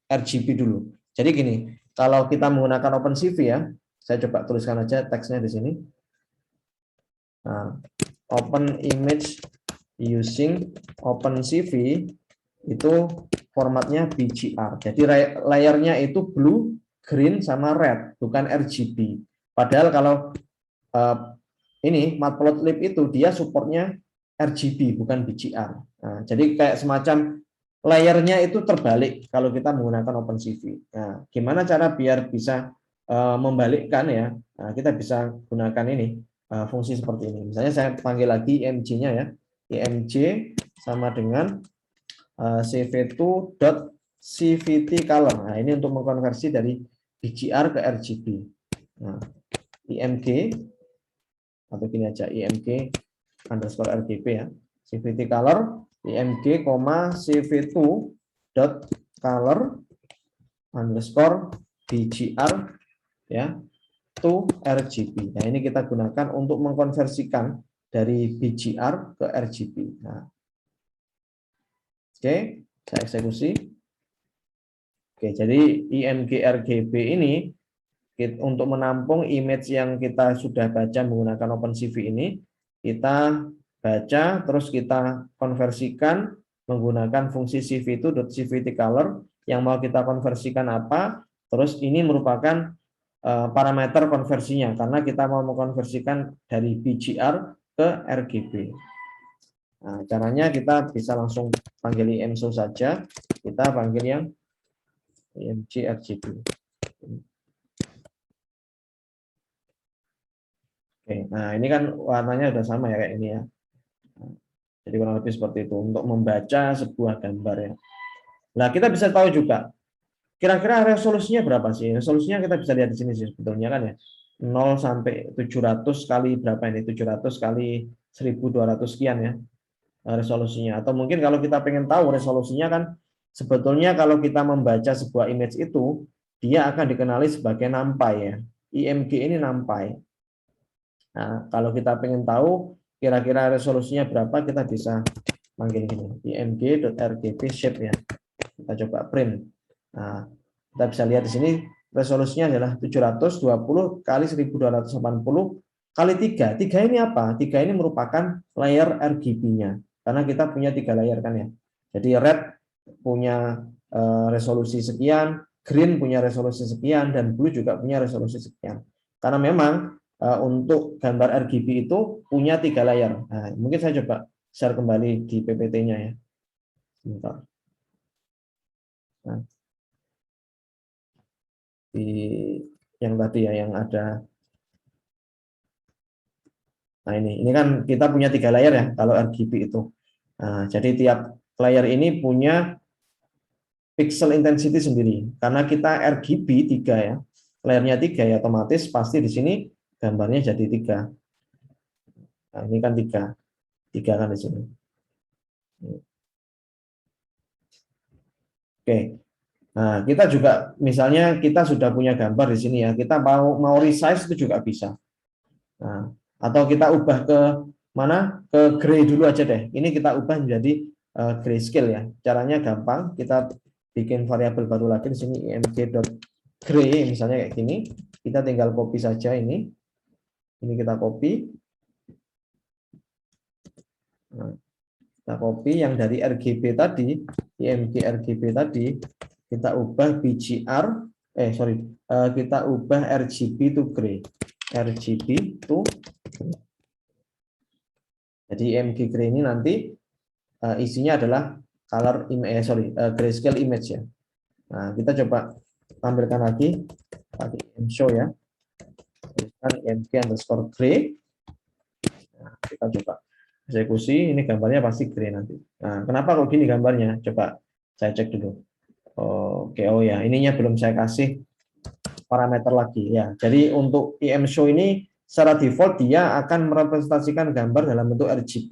RGB dulu. Jadi gini, kalau kita menggunakan OpenCV ya, saya coba tuliskan aja teksnya di sini. Nah, open image using OpenCV itu formatnya BGR. Jadi layernya itu blue, green, sama red, bukan RGB. Padahal kalau ini Matplotlib itu dia supportnya RGB, bukan BGR. Nah, jadi kayak semacam layernya itu terbalik kalau kita menggunakan OpenCV. Nah, gimana cara biar bisa membalikkan ya? Nah, kita bisa gunakan ini fungsi seperti ini. Misalnya saya panggil lagi img-nya ya, img sama dengan cv2.cvt_color. Nah, ini untuk mengkonversi dari BGR ke RGB. Nah, img atau gini aja, img_rgb ya, cvt_color, img, cv2.color_bgr ya to RGB. Nah, ini kita gunakan untuk mengkonversikan dari BGR ke RGB. Nah, oke, saya eksekusi. Oke, jadi img RGB ini untuk menampung image yang kita sudah baca menggunakan OpenCV ini, kita baca terus kita konversikan menggunakan fungsi cv2.cvt_color. Yang mau kita konversikan apa, terus ini merupakan parameter konversinya karena kita mau mengkonversikan dari BGR ke RGB. Nah, caranya kita bisa langsung panggil imso saja, kita panggil yang img RGB. Oke, nah ini kan warnanya udah sama ya kayak ini ya. Jadi kurang lebih seperti itu untuk membaca sebuah gambar ya. Nah, kita bisa tahu juga kira-kira resolusinya berapa sih? Resolusinya kita bisa lihat di sini sih sebetulnya kan ya. 0 sampai 700 kali berapa ini? 700 kali 1200 sekian ya resolusinya. Atau mungkin kalau kita pengen tahu resolusinya kan sebetulnya kalau kita membaca sebuah image itu dia akan dikenali sebagai NumPy ya. IMG ini NumPy. Nah, kalau kita pengen tahu kira-kira resolusinya berapa, kita bisa panggil ini img.rgb shape ya. Kita coba print. Nah, kita bisa lihat di sini resolusinya adalah 720 kali 1280 kali 3. 3 ini apa? 3 ini merupakan layer RGB-nya. Karena kita punya 3 layer kan ya. Jadi red punya resolusi sekian, green punya resolusi sekian, dan blue juga punya resolusi sekian. Karena memang untuk gambar RGB itu punya 3 layer. Nah, mungkin saya coba share kembali di PPT-nya ya. Sebentar. Nah, di yang tadi ya, yang ada. Nah, ini kan kita punya 3 layer ya kalau RGB itu. Nah, jadi tiap layer ini punya pixel intensity sendiri. Karena kita RGB 3 ya, layernya 3 ya, otomatis pasti di sini gambarnya jadi 3. Nah, ini kan 3 kan di sini. Oke. Nah, kita juga misalnya kita sudah punya gambar di sini ya, kita mau resize itu juga bisa. Nah, atau kita ubah ke mana? Ke gray dulu aja deh. Ini kita ubah menjadi grayscale ya. Caranya gampang, kita bikin variabel baru lagi di sini img.gray misalnya kayak gini. Kita tinggal copy saja ini. Ini kita copy. Nah, kita copy yang dari RGB tadi, img RGB tadi, kita ubah BGR, kita ubah RGB to gray. RGB to gray. Jadi IMG gray ini nanti isinya adalah color grayscale image ya. Nah, kita coba tampilkan lagi pakai show ya. IMG_gray. Nah, kita coba eksekusi, ini gambarnya pasti gray nanti. Nah, kenapa kok gini gambarnya? Coba saya cek dulu. Oke, oh ya, ininya belum saya kasih parameter lagi ya. Jadi untuk IMShow ini secara default dia akan merepresentasikan gambar dalam bentuk RGB.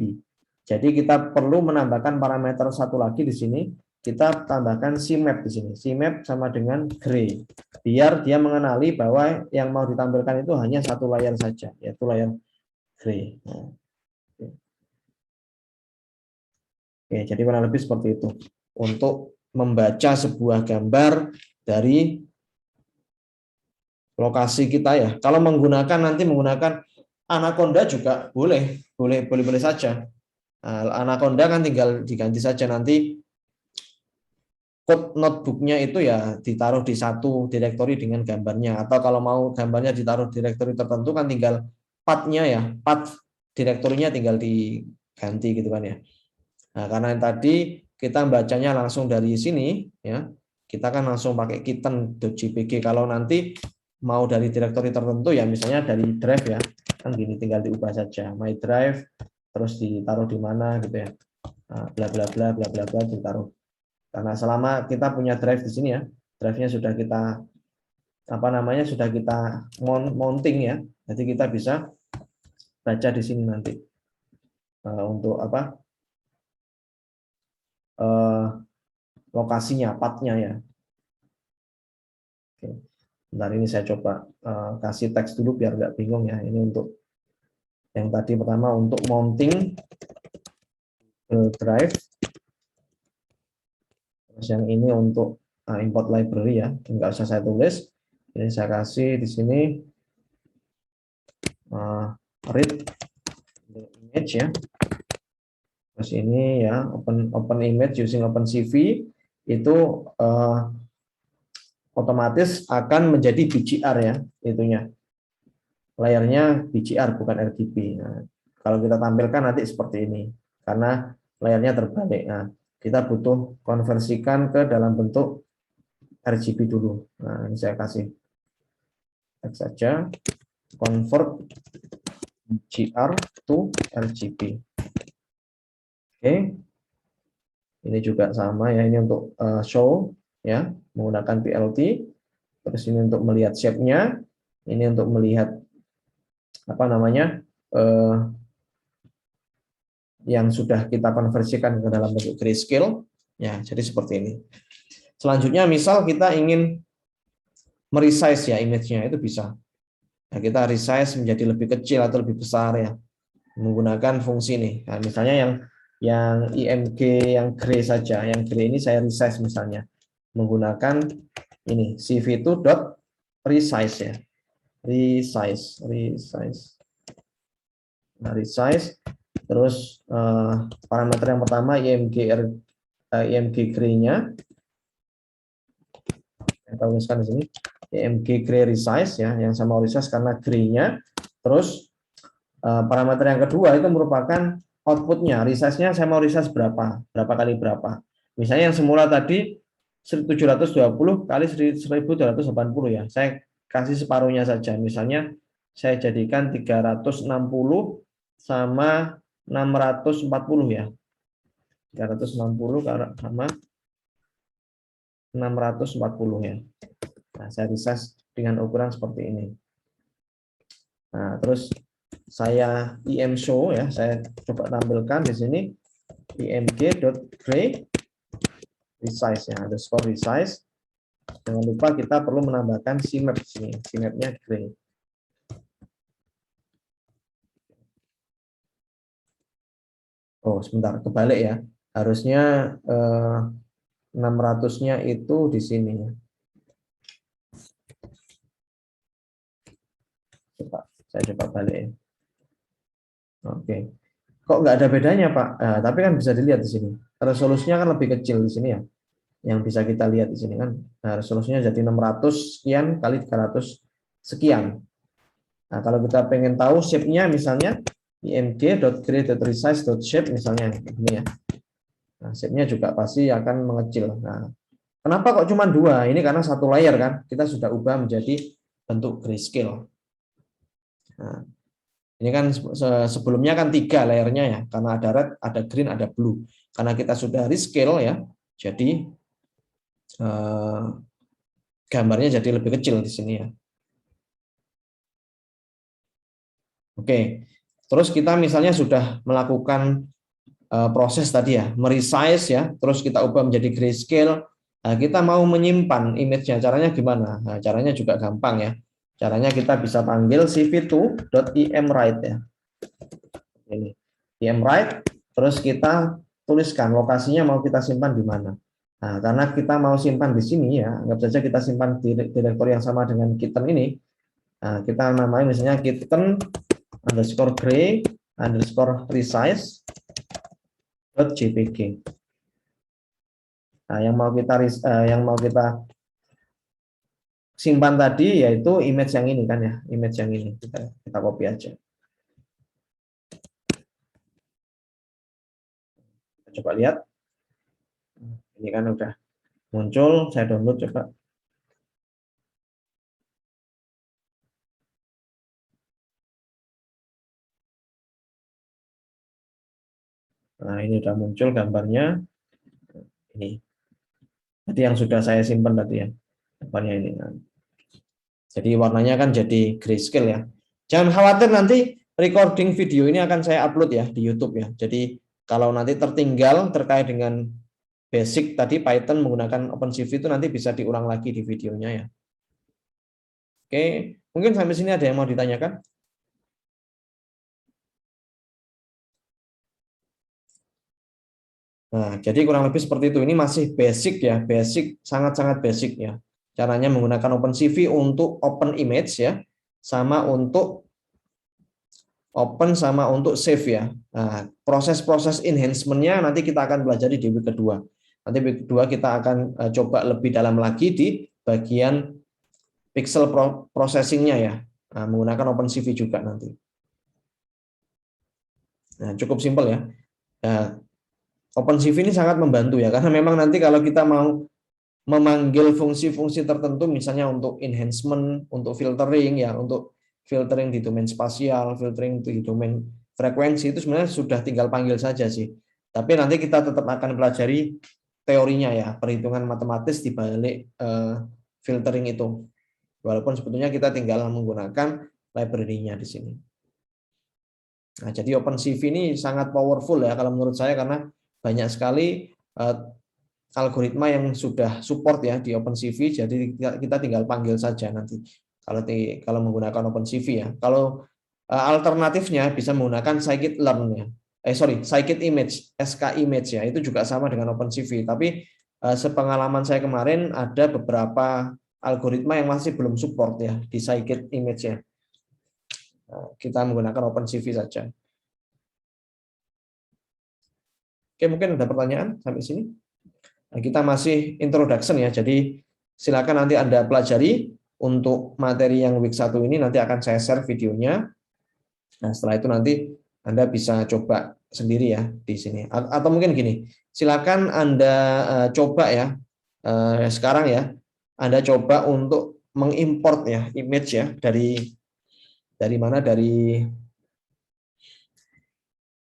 Jadi kita perlu menambahkan parameter satu lagi di sini. Kita tambahkan CMap di sini. CMap sama dengan gray. Biar dia mengenali bahwa yang mau ditampilkan itu hanya satu layar saja, yaitu layar gray. Nah, oke, jadi kurang lebih seperti itu. Untuk membaca sebuah gambar dari lokasi kita ya. Kalau nanti menggunakan Anaconda juga boleh saja. Nah, Anaconda kan tinggal diganti saja nanti code notebooknya itu ya ditaruh di satu direktori dengan gambarnya, atau kalau mau gambarnya ditaruh direktori tertentu kan tinggal path-nya ya, path direktorinya tinggal diganti gitu kan ya. Nah, karena tadi kita bacanya langsung dari sini ya, kita kan langsung pakai kitten.jpg. Kalau nanti mau dari direktori tertentu ya, misalnya dari drive ya, kan gini tinggal diubah saja my drive, terus ditaruh di mana gitu ya, bla bla bla bla bla bla ditaruh. Karena selama kita punya drive di sini ya, drive-nya sudah kita sudah kita mounting ya, jadi kita bisa baca di sini nanti untuk lokasinya, path-nya ya. Oke. Bentar, ini saya coba kasih teks dulu biar nggak bingung ya. Ini untuk yang tadi pertama untuk mounting drive. Terus yang ini untuk import library ya, nggak usah saya tulis. Ini saya kasih di sini read the image ya. Terus ini ya open image using OpenCV itu otomatis akan menjadi BGR ya, itunya. Layarnya BGR bukan RGB. Nah, kalau kita tampilkan nanti seperti ini karena layarnya terbalik. Nah, kita butuh konversikan ke dalam bentuk RGB dulu. Nah, ini saya kasih teks saja, convert BGR to RGB. Oke. Ini juga sama ya, ini untuk show ya, menggunakan PLT. Terus ini untuk melihat shape-nya, ini untuk melihat yang sudah kita konversikan ke dalam bentuk grayscale ya, jadi seperti ini. Selanjutnya misal kita ingin meresize ya image-nya, itu bisa. Nah, kita resize menjadi lebih kecil atau lebih besar ya, menggunakan fungsi ini. Nah, misalnya yang IMG yang gray saja, yang gray ini saya resize misalnya menggunakan ini cv2.resize ya, resize. Nah, resize. Terus parameter yang pertama IMG gray-nya, saya tuliskan di sini IMG gray resize ya, yang saya mau resize karena gray-nya. Terus parameter yang kedua itu merupakan output-nya, resize-nya saya mau resize berapa kali berapa. Misalnya yang semula tadi 1720 kali 1280 ya, saya kasih separuhnya saja. Misalnya saya jadikan 360 sama 640 ya. 360 sama 640 ya. Nah, saya resize dengan ukuran seperti ini. Nah, terus saya show ya, saya coba tampilkan di sini img.gray resize ya, underscore resize. Jangan lupa kita perlu menambahkan cmap di sini, cmapnya gray. Oh, sebentar, kebalik ya. Harusnya 600-nya itu di sini. Saya coba balik ya. Oke. Kok nggak ada bedanya, Pak? Nah, tapi kan bisa dilihat di sini. Resolusinya kan lebih kecil di sini ya. Yang bisa kita lihat di sini kan. Nah, resolusinya jadi 600 sekian kali 300 sekian. Nah, kalau kita pengen tahu shape-nya misalnya img.gray.resize.shape misalnya ini ya. Nah, shape-nya juga pasti akan mengecil. Nah, kenapa kok cuma 2? Ini karena satu layer kan. Kita sudah ubah menjadi bentuk grayscale. Nah, ini kan sebelumnya kan 3 layernya ya. Karena ada red, ada green, ada blue. Karena kita sudah rescale ya. Jadi gambarnya jadi lebih kecil di sini ya. Oke. Terus kita misalnya sudah melakukan proses tadi ya, meresize ya, terus kita ubah menjadi grayscale. Nah, kita mau menyimpan image-nya, caranya gimana? Nah, caranya juga gampang ya. Caranya kita bisa panggil cv2.imwrite ya. Ini imwrite, terus kita tuliskan lokasinya mau kita simpan di mana. Nah, karena kita mau simpan di sini ya, anggap saja kita simpan di direktori yang sama dengan kitten ini. Nah, kita namanya misalnya kitten underscore gray underscore resize .jpg. Nah, yang mau kita simpan tadi yaitu image yang ini kan ya, image yang ini kita copy aja. Kita coba lihat, ini kan udah muncul, saya download coba. Nah, ini udah muncul gambarnya. Ini. Tadi yang sudah saya simpan tadi ya. Gambarnya ini. Nah, jadi warnanya kan jadi grayscale ya. Jangan khawatir, nanti recording video ini akan saya upload ya di YouTube ya. Jadi kalau nanti tertinggal terkait dengan basic tadi Python menggunakan OpenCV itu nanti bisa diulang lagi di videonya ya. Oke, mungkin sampai sini ada yang mau ditanyakan? Nah, jadi kurang lebih seperti itu. Ini masih basic ya, basic, sangat-sangat basic ya. Caranya menggunakan OpenCV untuk open image ya, sama untuk open sama untuk save ya. Nah, proses-proses enhancement-nya nanti kita akan pelajari di week kedua. Nanti week kedua kita akan coba lebih dalam lagi di bagian pixel processing-nya ya. Nah, menggunakan OpenCV juga nanti. Nah, cukup simpel ya. Nah, OpenCV ini sangat membantu ya, karena memang nanti kalau kita mau memanggil fungsi-fungsi tertentu, misalnya untuk enhancement, untuk filtering ya, untuk filtering di domain spasial, filtering di domain frekuensi, itu sebenarnya sudah tinggal panggil saja sih. Tapi nanti kita tetap akan pelajari teorinya ya, perhitungan matematis di balik filtering itu. Walaupun sebetulnya kita tinggal menggunakan library-nya di sini. Nah, jadi OpenCV ini sangat powerful ya kalau menurut saya, karena banyak sekali algoritma yang sudah support ya di OpenCV, jadi kita tinggal panggil saja nanti kalau menggunakan OpenCV ya. Kalau alternatifnya bisa menggunakan scikit-learn ya. Scikit-image, SK-image ya, itu juga sama dengan OpenCV. Tapi sepengalaman saya kemarin ada beberapa algoritma yang masih belum support ya di scikit-image ya. Kita menggunakan OpenCV saja. Oke, mungkin ada pertanyaan sampai sini. Nah, kita masih introduction ya, jadi silakan nanti Anda pelajari untuk materi yang week 1 ini, nanti akan saya share videonya. Nah, setelah itu nanti Anda bisa coba sendiri ya di sini. Atau mungkin gini, silakan Anda coba ya, sekarang ya, Anda coba untuk mengimport ya image ya dari mana, dari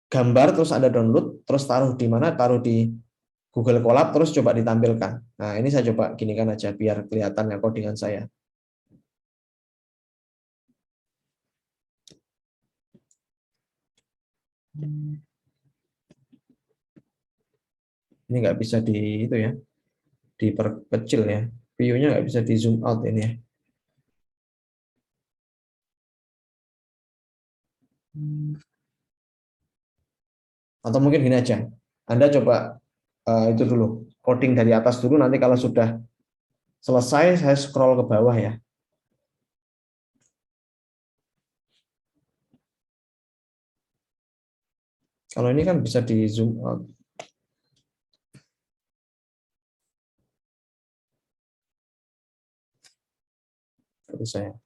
gambar, terus Anda download, terus taruh di mana, taruh di Google Colab, terus coba ditampilkan. Nah, ini saya coba ginikan aja biar kelihatan ya codingan saya. Ini nggak bisa di itu ya, diperkecil ya. View-nya nggak bisa di zoom out ini ya. Atau mungkin gini aja, Anda coba itu dulu, coding dari atas dulu, nanti kalau sudah selesai saya scroll ke bawah ya. Kalau ini kan bisa di zoom out. Saya.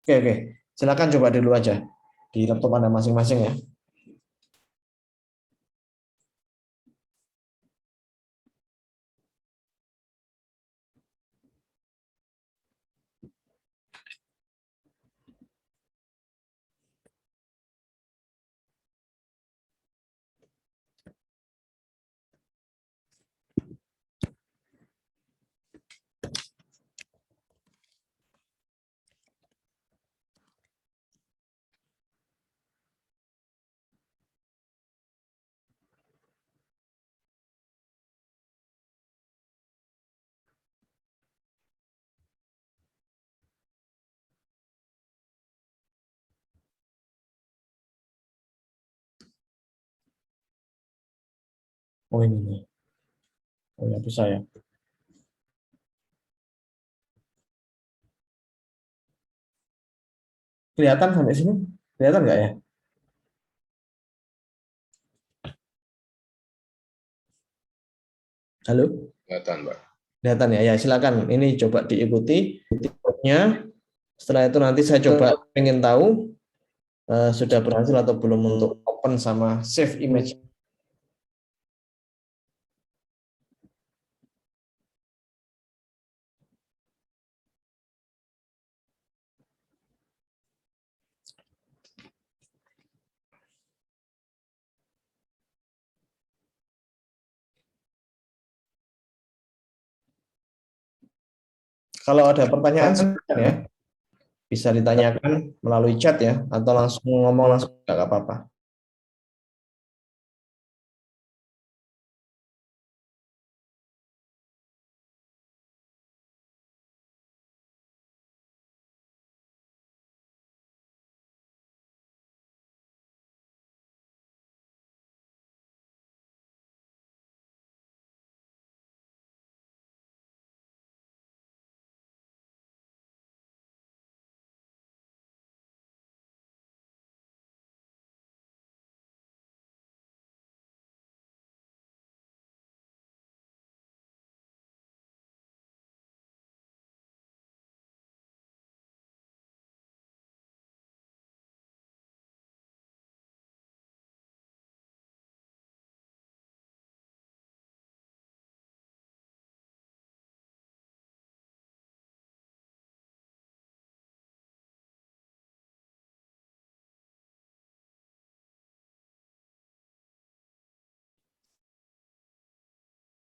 Oke, silakan coba dulu aja di laptop Anda masing-masing ya. Oh ini nih. Oh ya, bisa ya. Kelihatan sampai sini? Kelihatan nggak ya? Halo? Kelihatan, Pak. Kelihatan ya? Ya, silakan. Ini coba diikuti nya. Setelah itu nanti saya coba pengen tahu sudah berhasil atau belum untuk open sama save image. Kalau ada pertanyaan silakan ya. Bisa ditanyakan melalui chat ya, atau langsung ngomong langsung nggak apa-apa.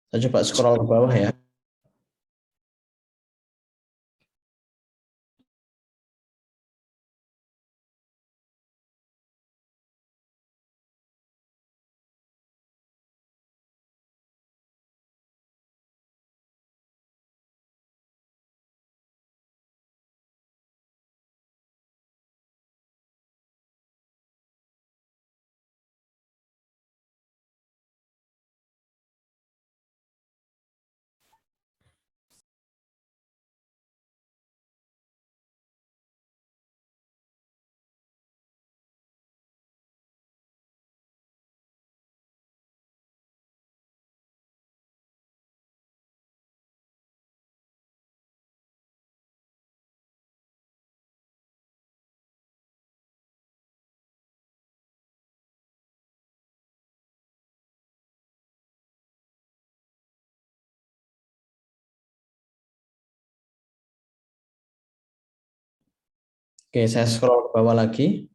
Saya coba scroll ke bawah ya. Oke, saya scroll ke bawah lagi.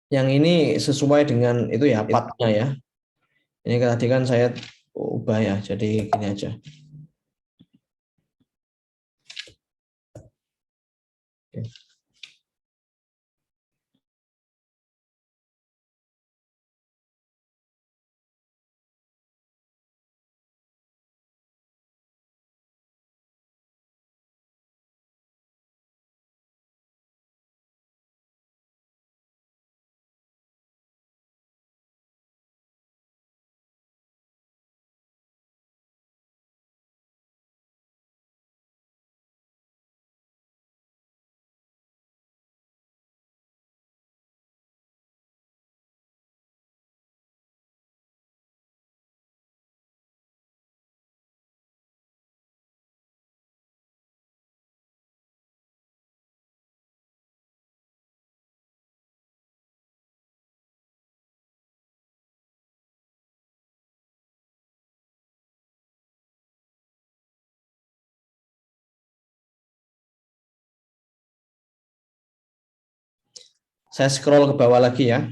Yang ini sesuai dengan itu ya, partnya ya. Ini tadi kan saya ubah ya, jadi gini aja. Oke. Saya scroll ke bawah lagi ya.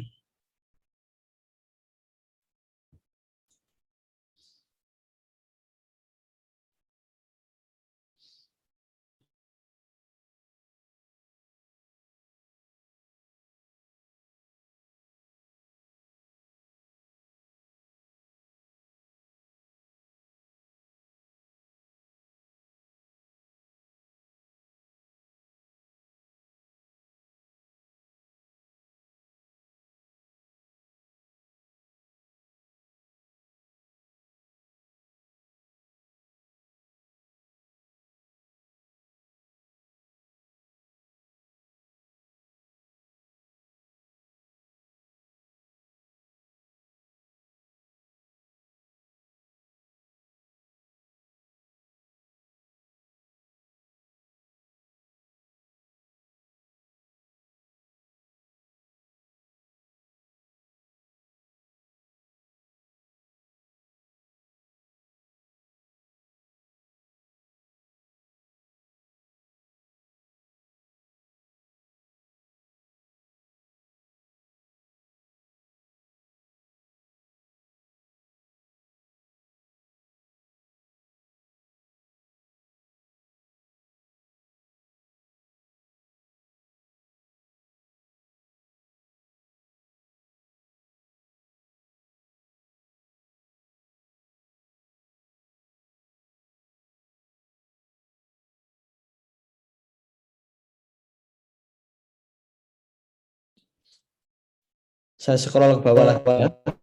Saya scroll ke bawah lagi ya.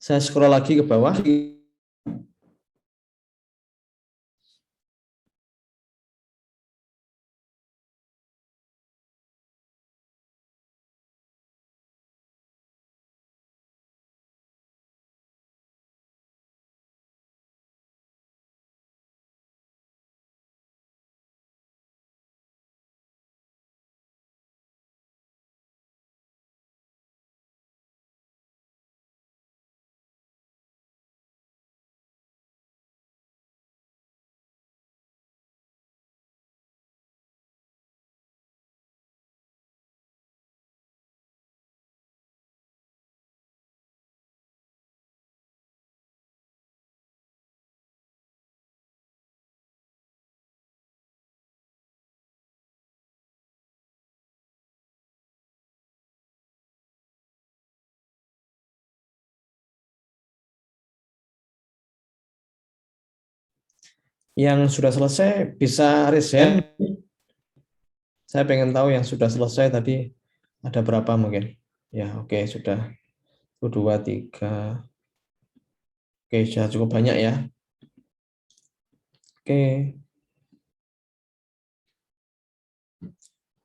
Saya scroll lagi ke bawah. Yang sudah selesai bisa raise hand. Saya pengen tahu yang sudah selesai tadi ada berapa mungkin. Ya, oke, sudah. 1, 2, 3. Oke, sudah cukup banyak ya. Oke.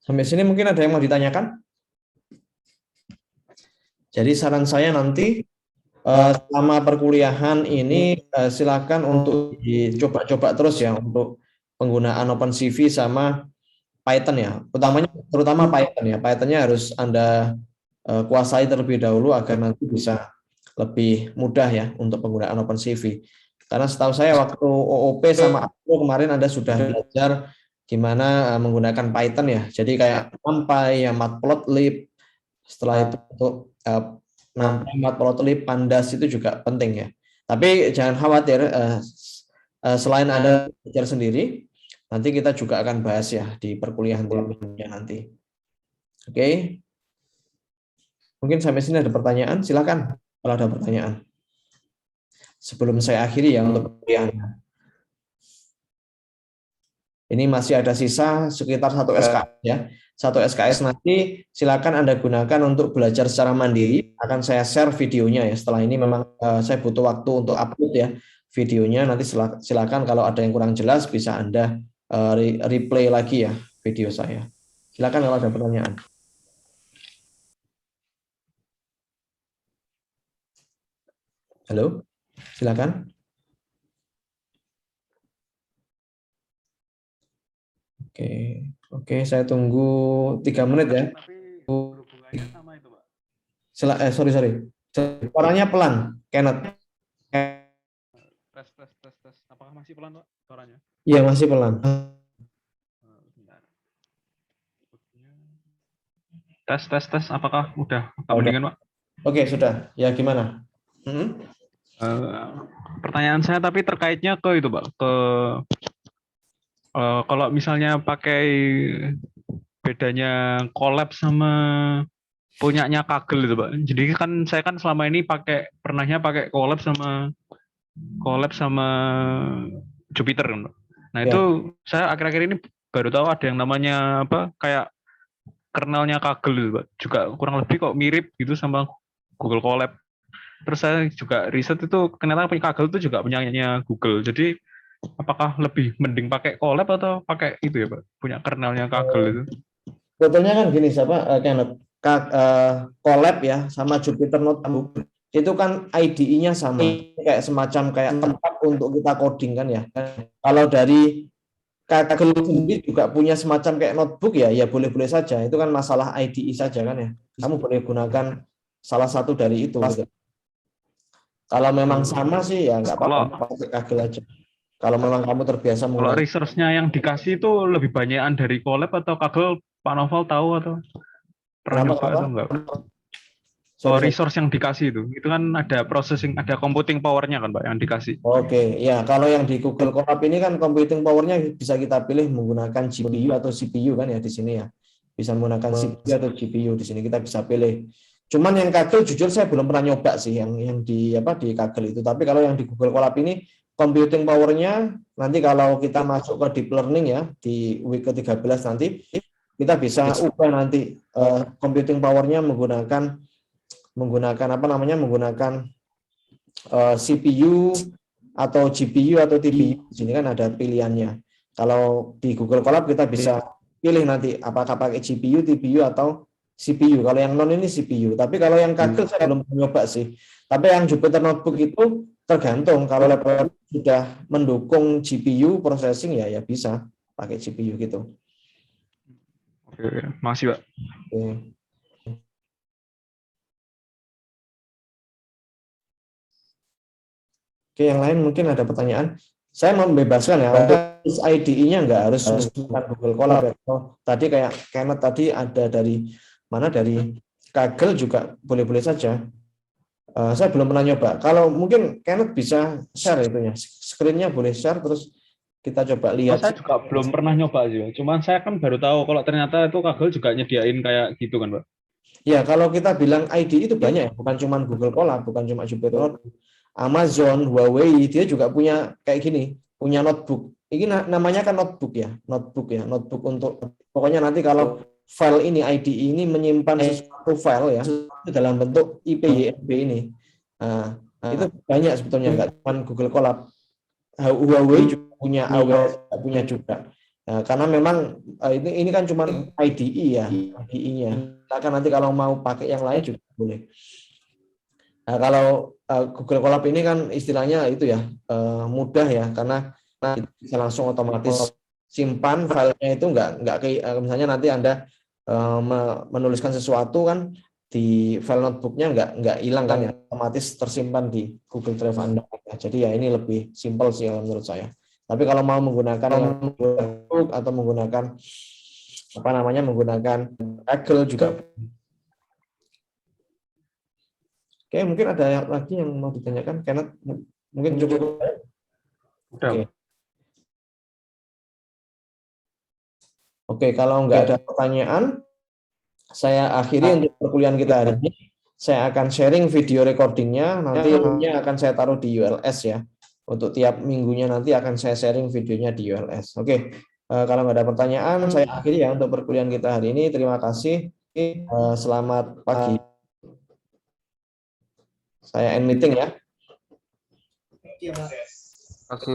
Sampai sini mungkin ada yang mau ditanyakan? Jadi saran saya nanti selama perkuliahan ini silakan untuk dicoba-coba terus ya untuk penggunaan OpenCV sama Python ya. Terutama Python ya. Pythonnya harus Anda kuasai terlebih dahulu agar nanti bisa lebih mudah ya untuk penggunaan OpenCV. Karena setahu saya waktu OOP sama aku kemarin Anda sudah belajar gimana menggunakan Python ya. Jadi kayak NumPy, ya Matplotlib, setelah itu untuk NumPy, Matplotlib, Pandas itu juga penting ya. Tapi jangan khawatir, selain Anda belajar sendiri, nanti kita juga akan bahas ya di perkuliahan berikutnya nanti. Oke. Mungkin sampai sini ada pertanyaan, silakan kalau ada pertanyaan. Sebelum saya akhiri ya untuk perkuliahan. Ini masih ada sisa sekitar 1 SKS ya. 1 SKS nanti silakan Anda gunakan untuk belajar secara mandiri. Akan saya share videonya ya. Setelah ini memang saya butuh waktu untuk upload ya videonya. Nanti silakan kalau ada yang kurang jelas bisa Anda replay lagi ya video saya. Silakan kalau ada pertanyaan. Halo, silakan. Oke, saya tunggu 3 menit ya. Tapi berhubungannya sama itu, Pak. Sorry. Suaranya pelan, Kenneth. Tes. Apakah masih pelan, Pak, suaranya? Iya, masih pelan. Bentar. Tes. Apakah udah mendingan, Pak? Oke, sudah. Ya, gimana? Pertanyaan saya tapi terkaitnya ke itu, Pak, ke kalau misalnya pakai bedanya collab sama punyanya Kaggle itu, Pak. Jadi kan saya kan selama ini pernahnya pakai collab sama Jupyter kan, Pak. Nah, itu saya akhir-akhir ini baru tahu ada yang namanya kayak kernelnya Kaggle itu, Pak. Juga kurang lebih kok mirip gitu sama Google Colab. Terus saya juga riset itu ternyata Kaggle itu juga punyanya Google. Jadi apakah lebih mending pakai Colab atau pakai itu ya, Pak? Punya kernelnya Kaggle itu? Sebetulnya kan gini, Kenneth, Colab ya sama Jupyter Notebook itu kan IDE-nya sama, kayak semacam tempat untuk kita coding kan ya. Kalau dari Kaggle sendiri juga punya semacam kayak notebook ya boleh-boleh saja. Itu kan masalah IDE saja kan ya. Kamu boleh gunakan salah satu dari itu. Gitu. Kalau memang sama sih ya nggak apa-apa, pakai Kaggle aja. Kalau memang kamu terbiasa menggunakan. Kalau resource-nya yang dikasih itu lebih banyakan dari Colab atau Kaggle, Pak Novel tahu atau pernah nyoba atau enggak? Resource yang dikasih itu kan ada processing, ada computing power-nya kan, Pak, yang dikasih. Oke, ya kalau yang di Google Colab ini kan computing power-nya bisa kita pilih menggunakan GPU atau CPU kan ya di sini ya. Bisa menggunakan CPU atau GPU di sini kita bisa pilih. Cuman yang Kaggle jujur saya belum pernah nyoba sih yang di Kaggle itu. Tapi kalau yang di Google Colab ini computing power-nya nanti kalau kita masuk ke deep learning ya di week ke-13 nanti kita bisa ubah nanti computing power-nya menggunakan CPU atau GPU atau TPU. Di sini kan ada pilihannya. Kalau di Google Colab kita bisa pilih nanti apakah pakai GPU, TPU atau CPU. Kalau yang non ini CPU. Tapi kalau yang Kaggle saya belum nyoba sih. Tapi yang Jupyter Notebook itu tergantung. Kalau laptop sudah mendukung GPU processing ya bisa pakai GPU gitu. Oke, makasih, Pak. Oke. Oke, yang lain mungkin ada pertanyaan. Saya membebaskan ya, untuk IDE-nya nggak harus menggunakan Google Colab. Tadi kayak Kenneth tadi ada dari Kaggle juga boleh-boleh saja. Saya belum pernah nyoba. Kalau mungkin Kenneth bisa share itunya, screen-nya boleh share terus kita coba lihat. Saya juga belum pernah nyoba sih, cuman saya kan baru tahu kalau ternyata itu Kaggle juga nyediain kayak gitu kan, Pak. Ya, kalau kita bilang IDE itu banyak ya, bukan cuma Google Colab, bukan cuma Jupyter Notebook. Amazon, Huawei, dia juga punya kayak gini, punya notebook. ini namanya kan notebook ya, notebook untuk pokoknya nanti kalau file ini IDE ini menyimpan sesuatu file ya dalam bentuk IPYB ini. Nah, itu banyak sebetulnya, nggak cuma Google Colab. Huawei juga punya, AWS punya juga. Nah, karena memang ini kan cuma IDE ya, IDE-nya. Nah, nanti kalau mau pakai yang lain juga boleh. Nah, kalau Google Colab ini kan istilahnya itu ya mudah ya, karena bisa langsung otomatis simpan filenya itu nggak kayak misalnya nanti Anda menuliskan sesuatu kan di file notebooknya nggak hilang kan ya, otomatis tersimpan di Google Drive Anda. Jadi ya ini lebih simpel sih menurut saya. Tapi kalau mau menggunakan notebook atau menggunakan apa namanya menggunakan Google juga. Oke, mungkin ada lagi yang mau ditanyakan, Kenneth? Mungkin cukup. Oke. Oke, kalau nggak ada pertanyaan, saya akhiri untuk perkuliahan kita hari ini. Saya akan sharing video recordingnya, nanti akan saya taruh di ULS ya. Untuk tiap minggunya nanti akan saya sharing videonya di ULS. Oke, kalau nggak ada pertanyaan, saya akhiri ya untuk perkuliahan kita hari ini. Terima kasih. Selamat pagi. Saya end meeting ya. Oke.